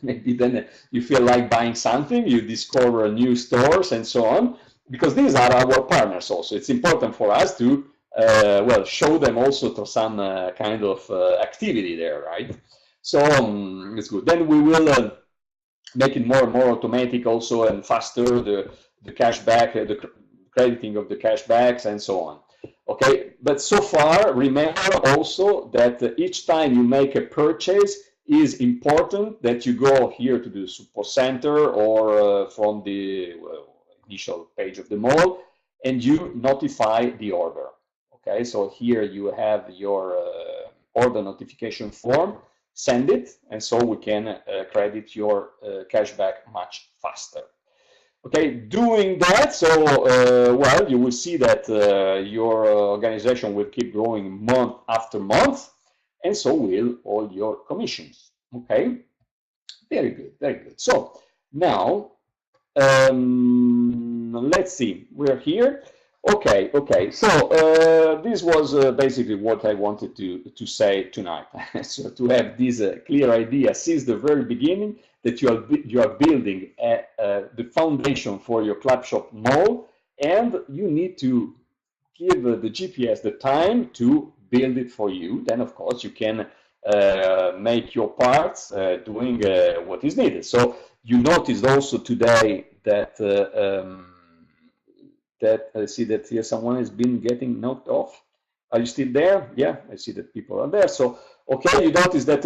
Maybe then you feel like buying something, you discover new stores and so on, because these are our partners also. It's important for us to, well, show them also to some kind of activity there, right? So it's good. Then we will make it more and more automatic also, and faster, the cashback, the crediting of the cashbacks and so on. Okay, but so far, remember also that each time you make a purchase, is important that you go here to the support center or from the initial page of the mall, and you notify the order. Okay, so here you have your order notification form, send it, and so we can credit your cashback much faster. Okay, doing that, so well, you will see that your organization will keep growing month after month, and so will all your commissions. Okay, very good, very good. So now let's see, we're here. Okay, so this was basically what I wanted to say tonight. So to have this clear idea since the very beginning, that you are building the foundation for your Clubshop mall, and you need to give the GPS the time to build it for you. Then, of course, you can make your parts doing what is needed. So you noticed also today that I see that here someone has been getting knocked off. Are you still there? Yeah, I see that people are there. So, okay, you notice that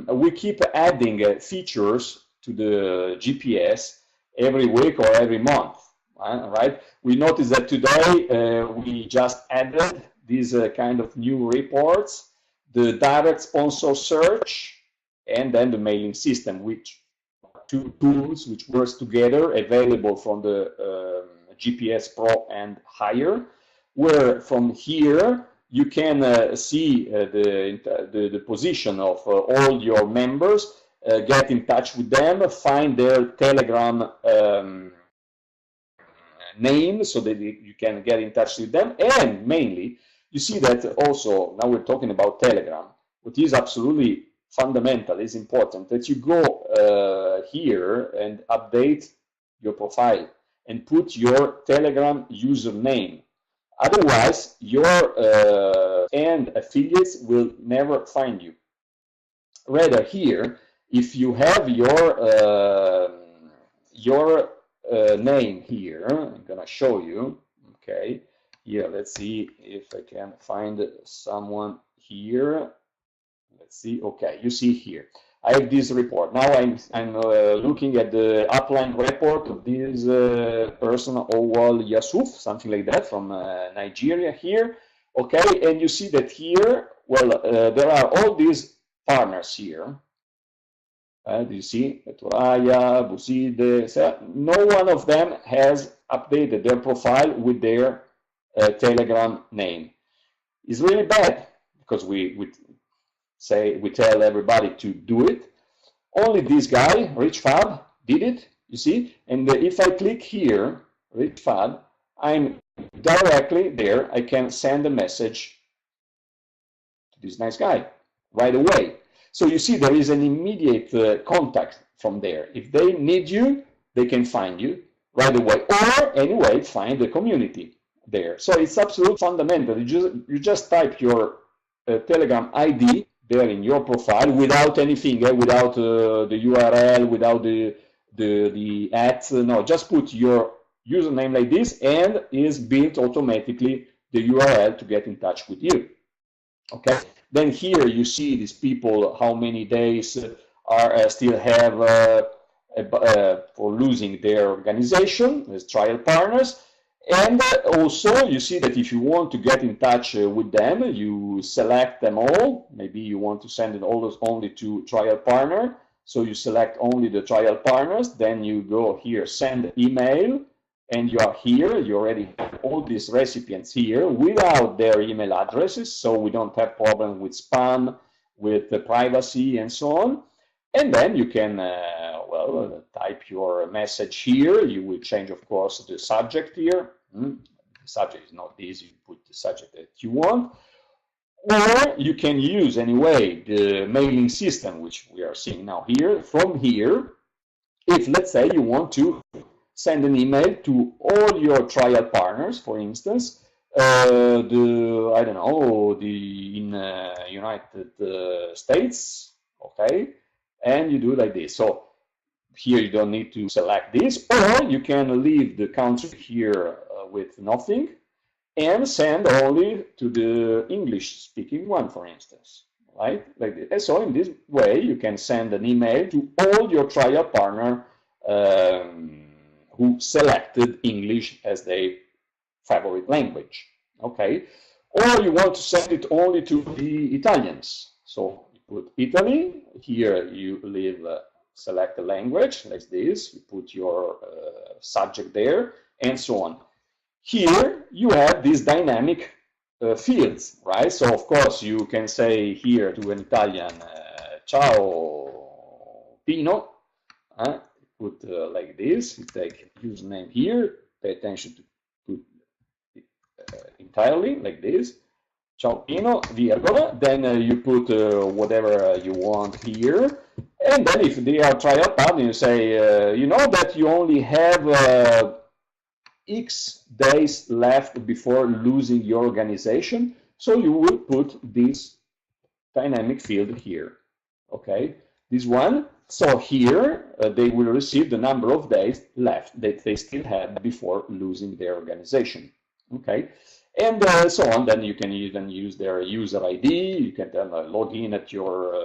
we keep adding features to the GPS every week or every month, right? We notice that today we just added these kind of new reports, the direct sponsor search, and then the mailing system, which two tools which works together, available from the GPS Pro and higher, where from here you can see the position of all your members, get in touch with them, find their Telegram name so that you can get in touch with them, and mainly you see that also now we're talking about Telegram, what is absolutely fundamental, is important, that you go here and update your profile and put your Telegram username. Otherwise, your and affiliates will never find you. Rather, here, if you have your name here, I'm gonna show you. Okay, here, let's see if I can find someone here. Let's see. Okay, you see here, I have this report. Now I'm looking at the upline report of this person, Owal Yusuf, something like that, from Nigeria here. Okay, and you see that here, well, there are all these partners here. You see, Turaya, Buside, so no one of them has updated their profile with their Telegram name. It's really bad because we tell everybody to do it. Only this guy, Rich Fab, did it, you see? And if I click here, Rich Fab, I'm directly there. I can send a message to this nice guy right away. So you see there is an immediate contact from there. If they need you, they can find you right away, or anyway, find the community there. So it's absolutely fundamental. You just type your Telegram ID there in your profile without anything, without the URL, without the ads. No, just put your username like this, and is built automatically the URL to get in touch with you. Okay. Then here you see these people, how many days are still have for losing their organization as trial partners. And also you see that if you want to get in touch with them, you select them all. Maybe you want to send it only to trial partner. So you select only the trial partners, then you go here, send email, and you are here. You already have all these recipients here without their email addresses, so we don't have problem with spam, with the privacy, and so on. And then you can, well, type your message here. You will change, of course, the subject here. The subject is not this. You put the subject that you want. Or you can use, anyway, the mailing system, which we are seeing now here. From here, if, let's say, you want to send an email to all your trial partners, for instance, I don't know, in United States, okay, and you do like this. So here you don't need to select this, or you can leave the country here with nothing and send only to the English-speaking one, for instance, right? Like this. And so in this way, you can send an email to all your trial partner who selected English as their favorite language, okay? Or you want to send it only to the Italians. So you put Italy, here you leave, select the language, like this, you put your subject there, and so on. Here you have these dynamic fields, right? So of course you can say here to an Italian, ciao Pino, put like this, you take username here, pay attention to put it entirely like this, ciao Pino, virgola, then you put whatever you want here, And then if they are trial partner, you say, you know that you only have X days left before losing your organization, so you will put this dynamic field here. Okay, this one. So here they will receive the number of days left that they still have before losing their organization. Okay, and so on. Then you can even use their user ID. You can then log in at your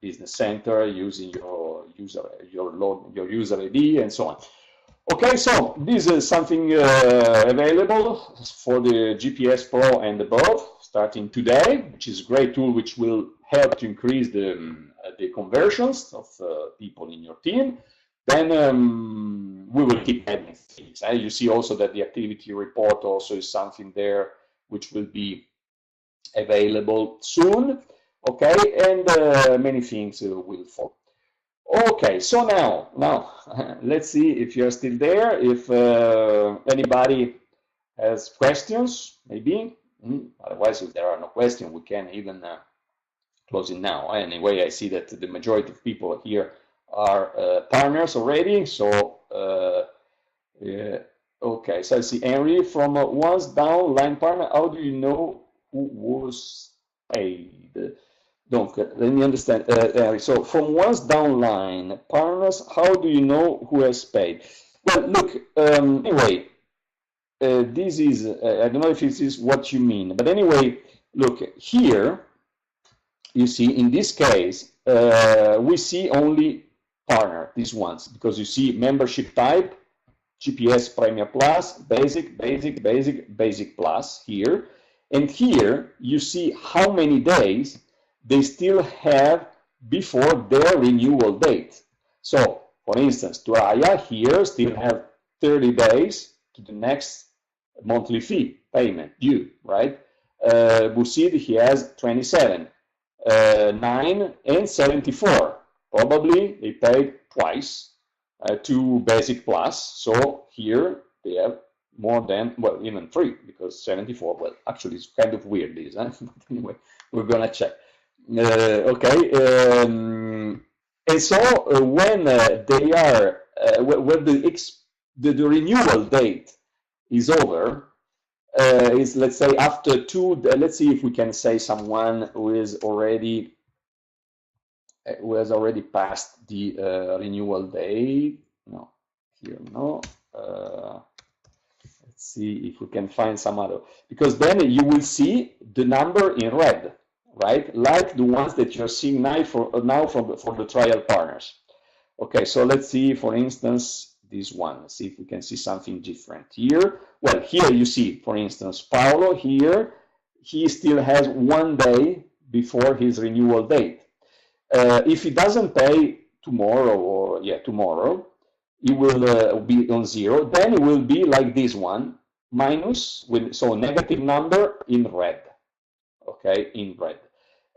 business center using your user ID and so on. Okay, so this is something available for the GPS Pro and above, starting today, which is a great tool which will help to increase the conversions of people in your team. Then we will keep adding things. You see also that the activity report also is something there which will be available soon. Okay, and many things will follow. Okay, so now let's see if you're still there. If anybody has questions, maybe. Otherwise, if there are no questions, we can even close it now. Anyway, I see that the majority of people here are partners already. So, okay, so I see Henry from once down line partner. How do you know who was paid? Donc, let me understand. So from once downline partners, how do you know who has paid? Well, look, anyway, this is, I don't know if this is what you mean, but anyway, look, here, you see, in this case, we see only partner, these ones, because you see membership type, GPS Premier Plus, Basic, Basic, Basic, Basic Plus here. And here, you see how many days they still have before their renewal date. So, for instance, Turaya here still have 30 days to the next monthly fee payment due, right? Busid, he has 27, 9, and 74. Probably they paid twice to Basic Plus. So here they have more than, well, even 3, because 74, well, actually it's kind of weird this, huh? But anyway, we're gonna check. Okay, and so when they are when the renewal date is over, is, let's say, after 2. Let's see if we can say someone who has already passed the renewal date. No, here no. Let's see if we can find some other, because then you will see the number in red, right? Like the ones that you're seeing now for the trial partners. Okay, so let's see, for instance, this one. Let's see if we can see something different here. Well, here you see, for instance, Paolo here, he still has 1 day before his renewal date. If he doesn't pay tomorrow, or tomorrow, it will be on 0. Then it will be like this one, minus, so negative number in red. Okay, in red.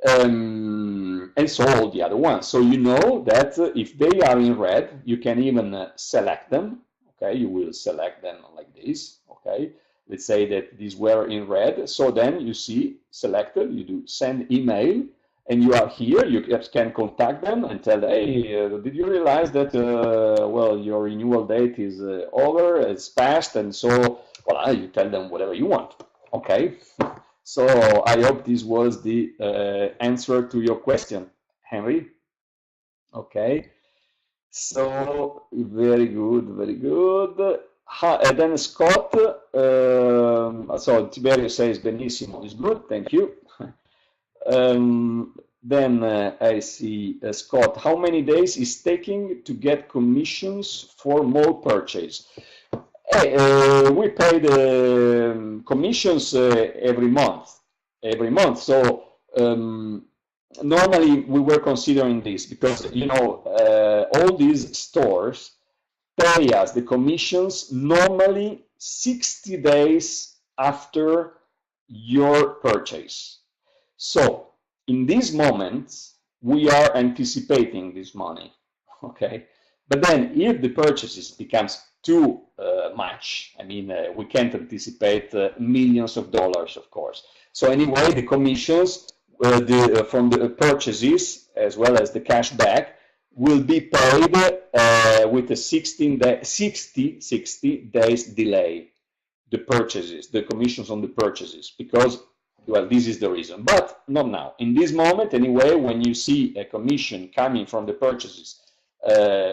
And so all the other ones. So you know that if they are in red, you can even select them. Okay, you will select them like this. Okay, let's say that these were in red. So then you see selected, you do send email, and you are here. You can contact them and tell them, hey, did you realize that, well, your renewal date is over, it's passed, and so, well, you tell them whatever you want. Okay. So I hope this was the answer to your question, Henry. Okay. So very good, very good. And then Scott. So Tiberio says benissimo is good. Thank you. Then I see Scott. How many days is taking to get commissions for more purchase? We pay the commissions every month. So normally we were considering this because, you know, all these stores pay us the commissions normally 60 days after your purchase. So in this moment, we are anticipating this money, okay? But then if the purchases becomes too much, I mean, we can't anticipate millions of dollars, of course. So anyway, the commissions from the purchases as well as the cash back will be paid with a 60 days delay, the purchases, the commissions on the purchases, because, well, this is the reason. But not now. In this moment, anyway, when you see a commission coming from the purchases,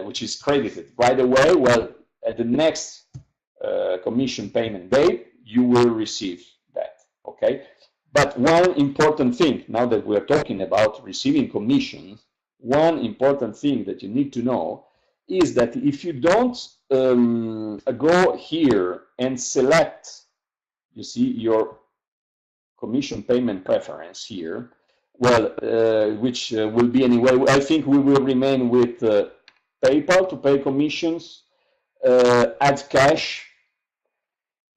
which is credited right away, well, at the next commission payment date, you will receive that, okay? But one important thing, now that we're talking about receiving commissions, one important thing that you need to know is that if you don't go here and select, you see, your commission payment preference here, well, which will be anyway, I think we will remain with PayPal to pay commissions, add cash,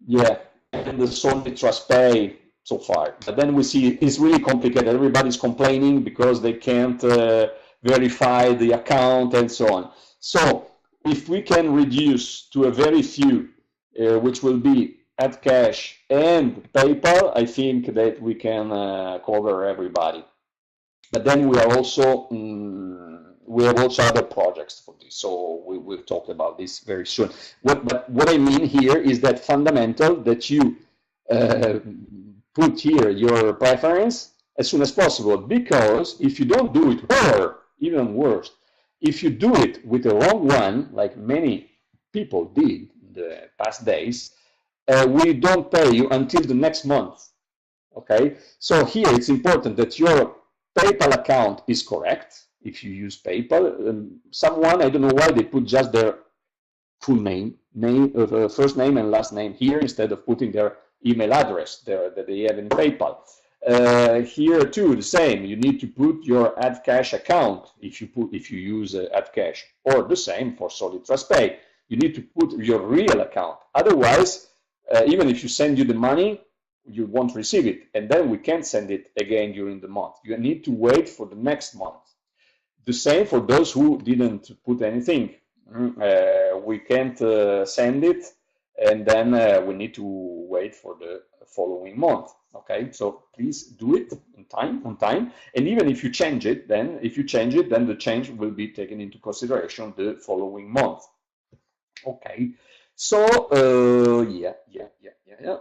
yeah, and the Solid Trust Pay so far. But then we see it's really complicated. Everybody's complaining because they can't verify the account and so on. So if we can reduce to a very few, which will be add cash and PayPal, I think that we can cover everybody. But then we are also we have also other projects for this, so we will talk about this very soon. What I mean here is that fundamental that you put here your preference as soon as possible, because if you don't do it, or even worse, if you do it with the wrong one, like many people did in the past days, we don't pay you until the next month. Okay, so here it's important that your PayPal account is correct. If you use PayPal, someone, I don't know why they put just their full name, first name and last name here instead of putting their email address there that they have in PayPal. Here too, the same. You need to put your Add Cash account if you use Add Cash, or the same for Solid Trust Pay. You need to put your real account. Otherwise, even if you send you the money, you won't receive it, and then we can't send it again during the month. You need to wait for the next month. The same for those who didn't put anything. We can't send it, and then we need to wait for the following month. Okay, so please do it on time. And even if you change it, then the change will be taken into consideration the following month. Okay, so yeah.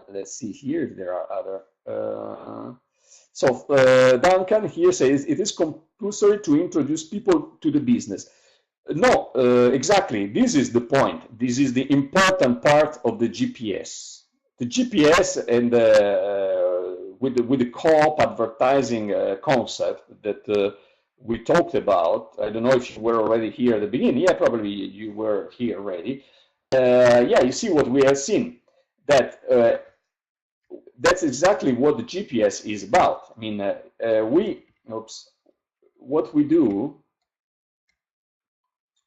Let's see here if there are other. Duncan here says it is compulsory to introduce people to the business. No, exactly. This is the point. This is the important part of the GPS. The GPS and with the co-op advertising concept that we talked about. I don't know if you were already here at the beginning. Yeah, probably you were here already. Yeah, you see what we have seen. That that's exactly what the GPS is about. I mean, what we do.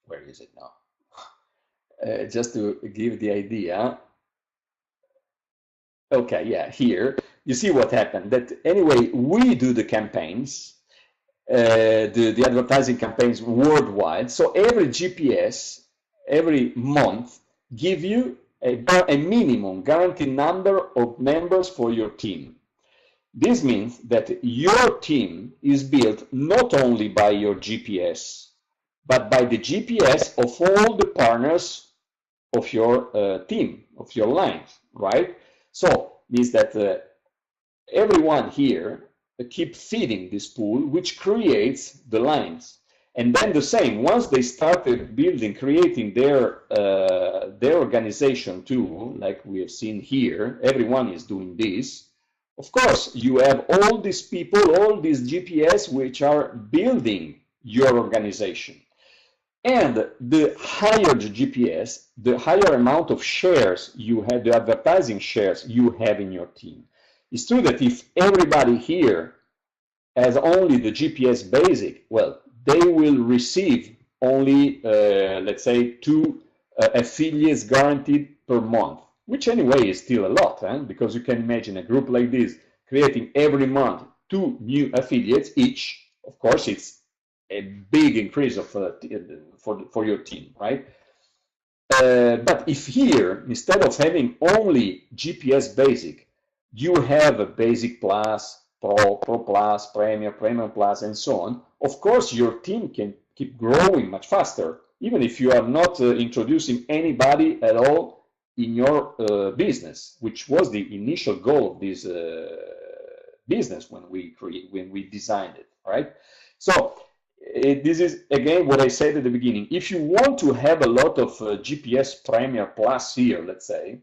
Where is it now? Just to give the idea. Okay, yeah, here you see what happened. That anyway, we do the campaigns, the advertising campaigns worldwide. So every GPS, every month, give you a minimum guaranteed number of members for your team. This means that your team is built not only by your GPS, but by the GPS of all the partners of your team, of your lines, right? So means that everyone here keep feeding this pool, which creates the lines. And then the same, once they started building, creating their organization too, like we have seen here, everyone is doing this. Of course, you have all these people, all these GPS, which are building your organization. And the higher the GPS, the higher amount of shares you have, the advertising shares you have in your team. It's true that if everybody here has only the GPS basic, well, they will receive only, let's say, 2 affiliates guaranteed per month, which anyway is still a lot, because you can imagine a group like this creating every month 2 new affiliates each. Of course, it's a big increase of for your team, right? But if here, instead of having only GPS basic, you have a basic plus, Pro Plus, Premier, Premium Plus, and so on, of course your team can keep growing much faster, even if you are not introducing anybody at all in your business, which was the initial goal of this business when we designed it, right? So this is again what I said at the beginning. If you want to have a lot of GPS Premier Plus here, let's say,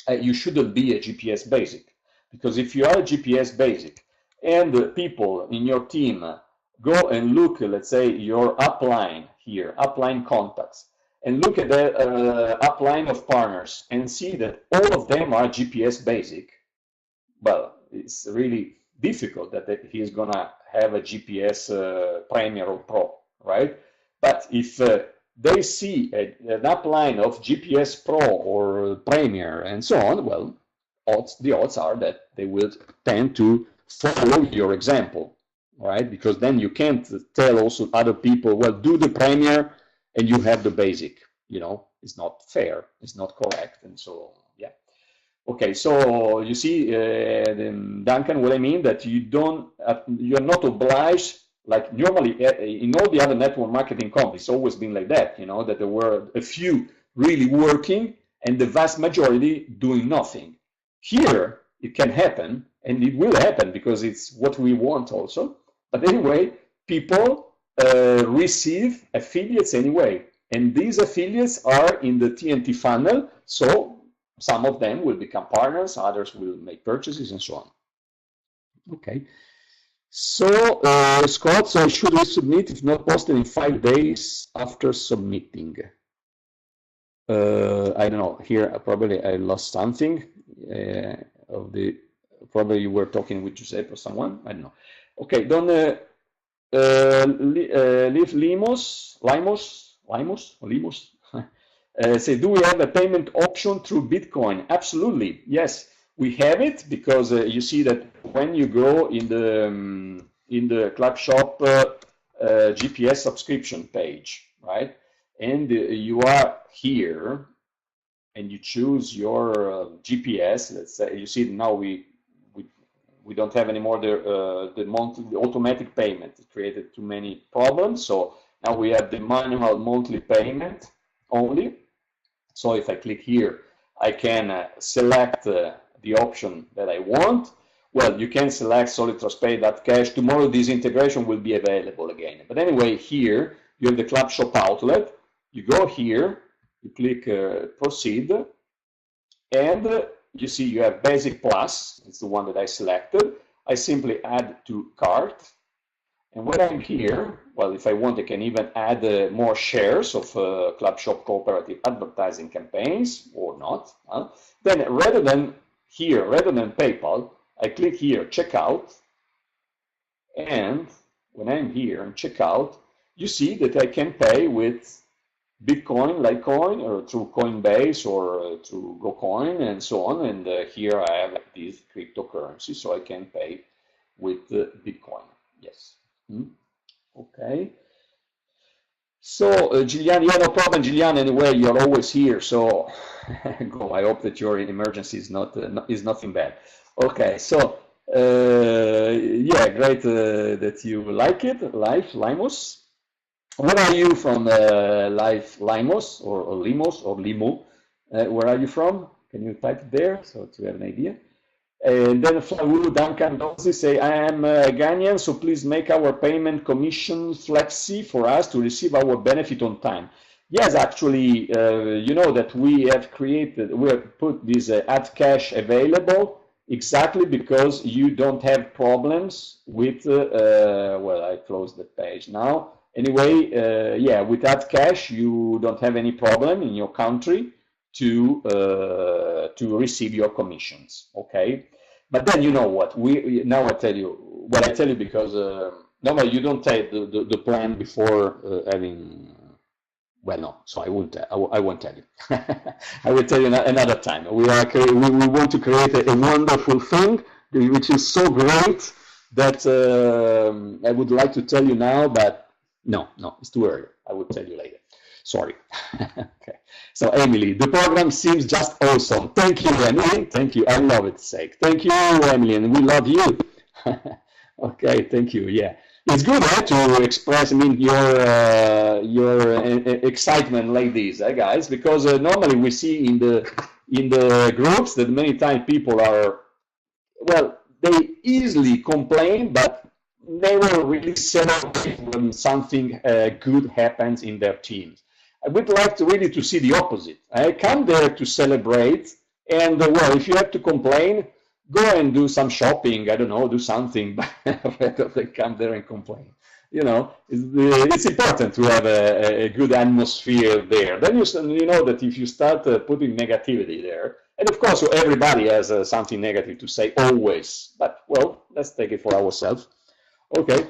you shouldn't be a GPS basic, because if you are a GPS basic and people in your team go and look, let's say, your upline here, upline contacts, and look at the upline of partners and see that all of them are GPS basic, well, it's really difficult that he is going to have a GPS Premier or Pro, right? But if they see an upline of GPS Pro or Premier and so on, well, the odds are that they will tend to follow your example, right? Because then you can't tell also other people, well, do the Premier and you have the basic. You know, it's not fair, it's not correct, and so yeah. Okay, so you see, Duncan, what I mean, that you're not obliged, like normally in all the other network marketing companies, it's always been like that, you know, that there were a few really working and the vast majority doing nothing. Here, it can happen, and it will happen because it's what we want also. But anyway, people receive affiliates anyway, and these affiliates are in the TNT funnel, so some of them will become partners, others will make purchases, and so on. Okay. So, Scott, so should we submit if not posted in 5 days after submitting? I don't know. Here, probably I lost something of the. Probably you were talking with Giuseppe or someone. I don't know. Okay, don't leave Limos. Say, do we have a payment option through Bitcoin? Absolutely, yes, we have it, because you see that when you go in the Clubshop GPS subscription page, right, and you are here, and you choose your GPS. Let's say you see now we don't have anymore the monthly automatic payment. It created too many problems, so now we have the manual monthly payment only. So if I click here, I can select the option that I want. Well, you can select Solid Trust Pay.cash. Tomorrow this integration will be available again. But anyway, here you have the Clubshop outlet. You go here, you click proceed, and you see you have Basic Plus. It's the one that I selected. I simply add to cart. And when I'm here, well, if I want, I can even add more shares of Clubshop cooperative advertising campaigns or not. Then rather than PayPal, I click here, checkout. And when I'm here and checkout, you see that I can pay with Bitcoin, Litecoin, or through Coinbase or through GoCoin and so on. And here I have this cryptocurrency, so I can pay with Bitcoin. Yes. Okay. So, Gillian, yeah, no problem, Gillian. Anyway, you're always here, so go. I hope that your emergency is nothing bad. Okay, so yeah, great that you like it, Life Limos. Where are you from, Life Limos or Limos or Limo? Where are you from? Can you type it there so to have an idea? And then Flavulu Duncan Dozzi say, I am Ghanaian, so please make our payment commission flexi for us to receive our benefit on time. Yes, actually, you know that we have put this add cash available exactly because you don't have problems with, well, I closed the page now. Anyway, yeah, with add cash, you don't have any problem in your country to receive your commissions, okay? But then you know what? Now I tell you what I tell you, because normally you don't take the plan before having. Well, no, so I won't tell you. I will tell you another time. We want to create a wonderful thing, which is so great that I would like to tell you now, but no, it's too early. I will tell you later. Sorry. Okay. So Emily, the program seems just awesome. Thank you, Emily. Thank you. I love it, sake. Thank you, Emily, and we love you. Okay, thank you. Yeah, it's good to express. I mean, your excitement like this, guys, because normally we see in the groups that many times people are, well, they easily complain, but never really celebrate when something good happens in their teams. I would like to really to see the opposite. I come there to celebrate, and well, if you have to complain, go and do some shopping. I don't know, do something, but rather than come there and complain. You know, it's important to have a good atmosphere there. Then you know that if you start putting negativity there, and of course everybody has something negative to say always, but well, let's take it for ourselves. Okay.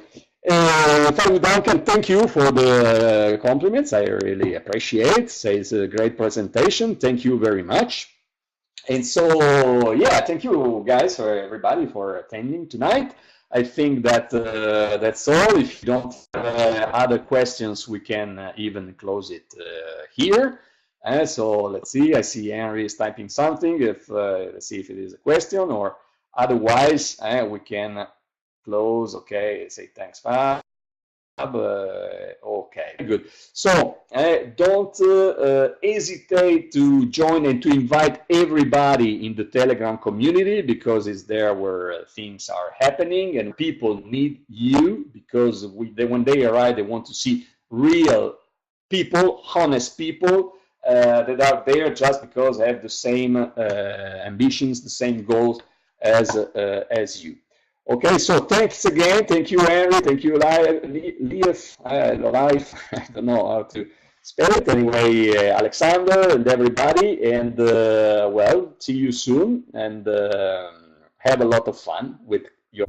Thank you, Duncan. Thank you for the compliments. I really appreciate. Say it's a great presentation. Thank you very much. And so, yeah, thank you guys for everybody for attending tonight. I think that that's all. If you don't have other questions, we can even close it here. So let's see. I see Henry is typing something. If let's see if it is a question, or otherwise we can close. Okay. Say thanks, Fab. Okay, good. So don't hesitate to join and to invite everybody in the Telegram community, because it's there where things are happening and people need you, because when they arrive, they want to see real people, honest people that are there just because they have the same ambitions, the same goals as you. Okay, so thanks again. Thank you, Henry. Thank you, Lief. Life. I don't know how to spell it. Anyway, Alexander and everybody. And well, see you soon. And have a lot of fun with your.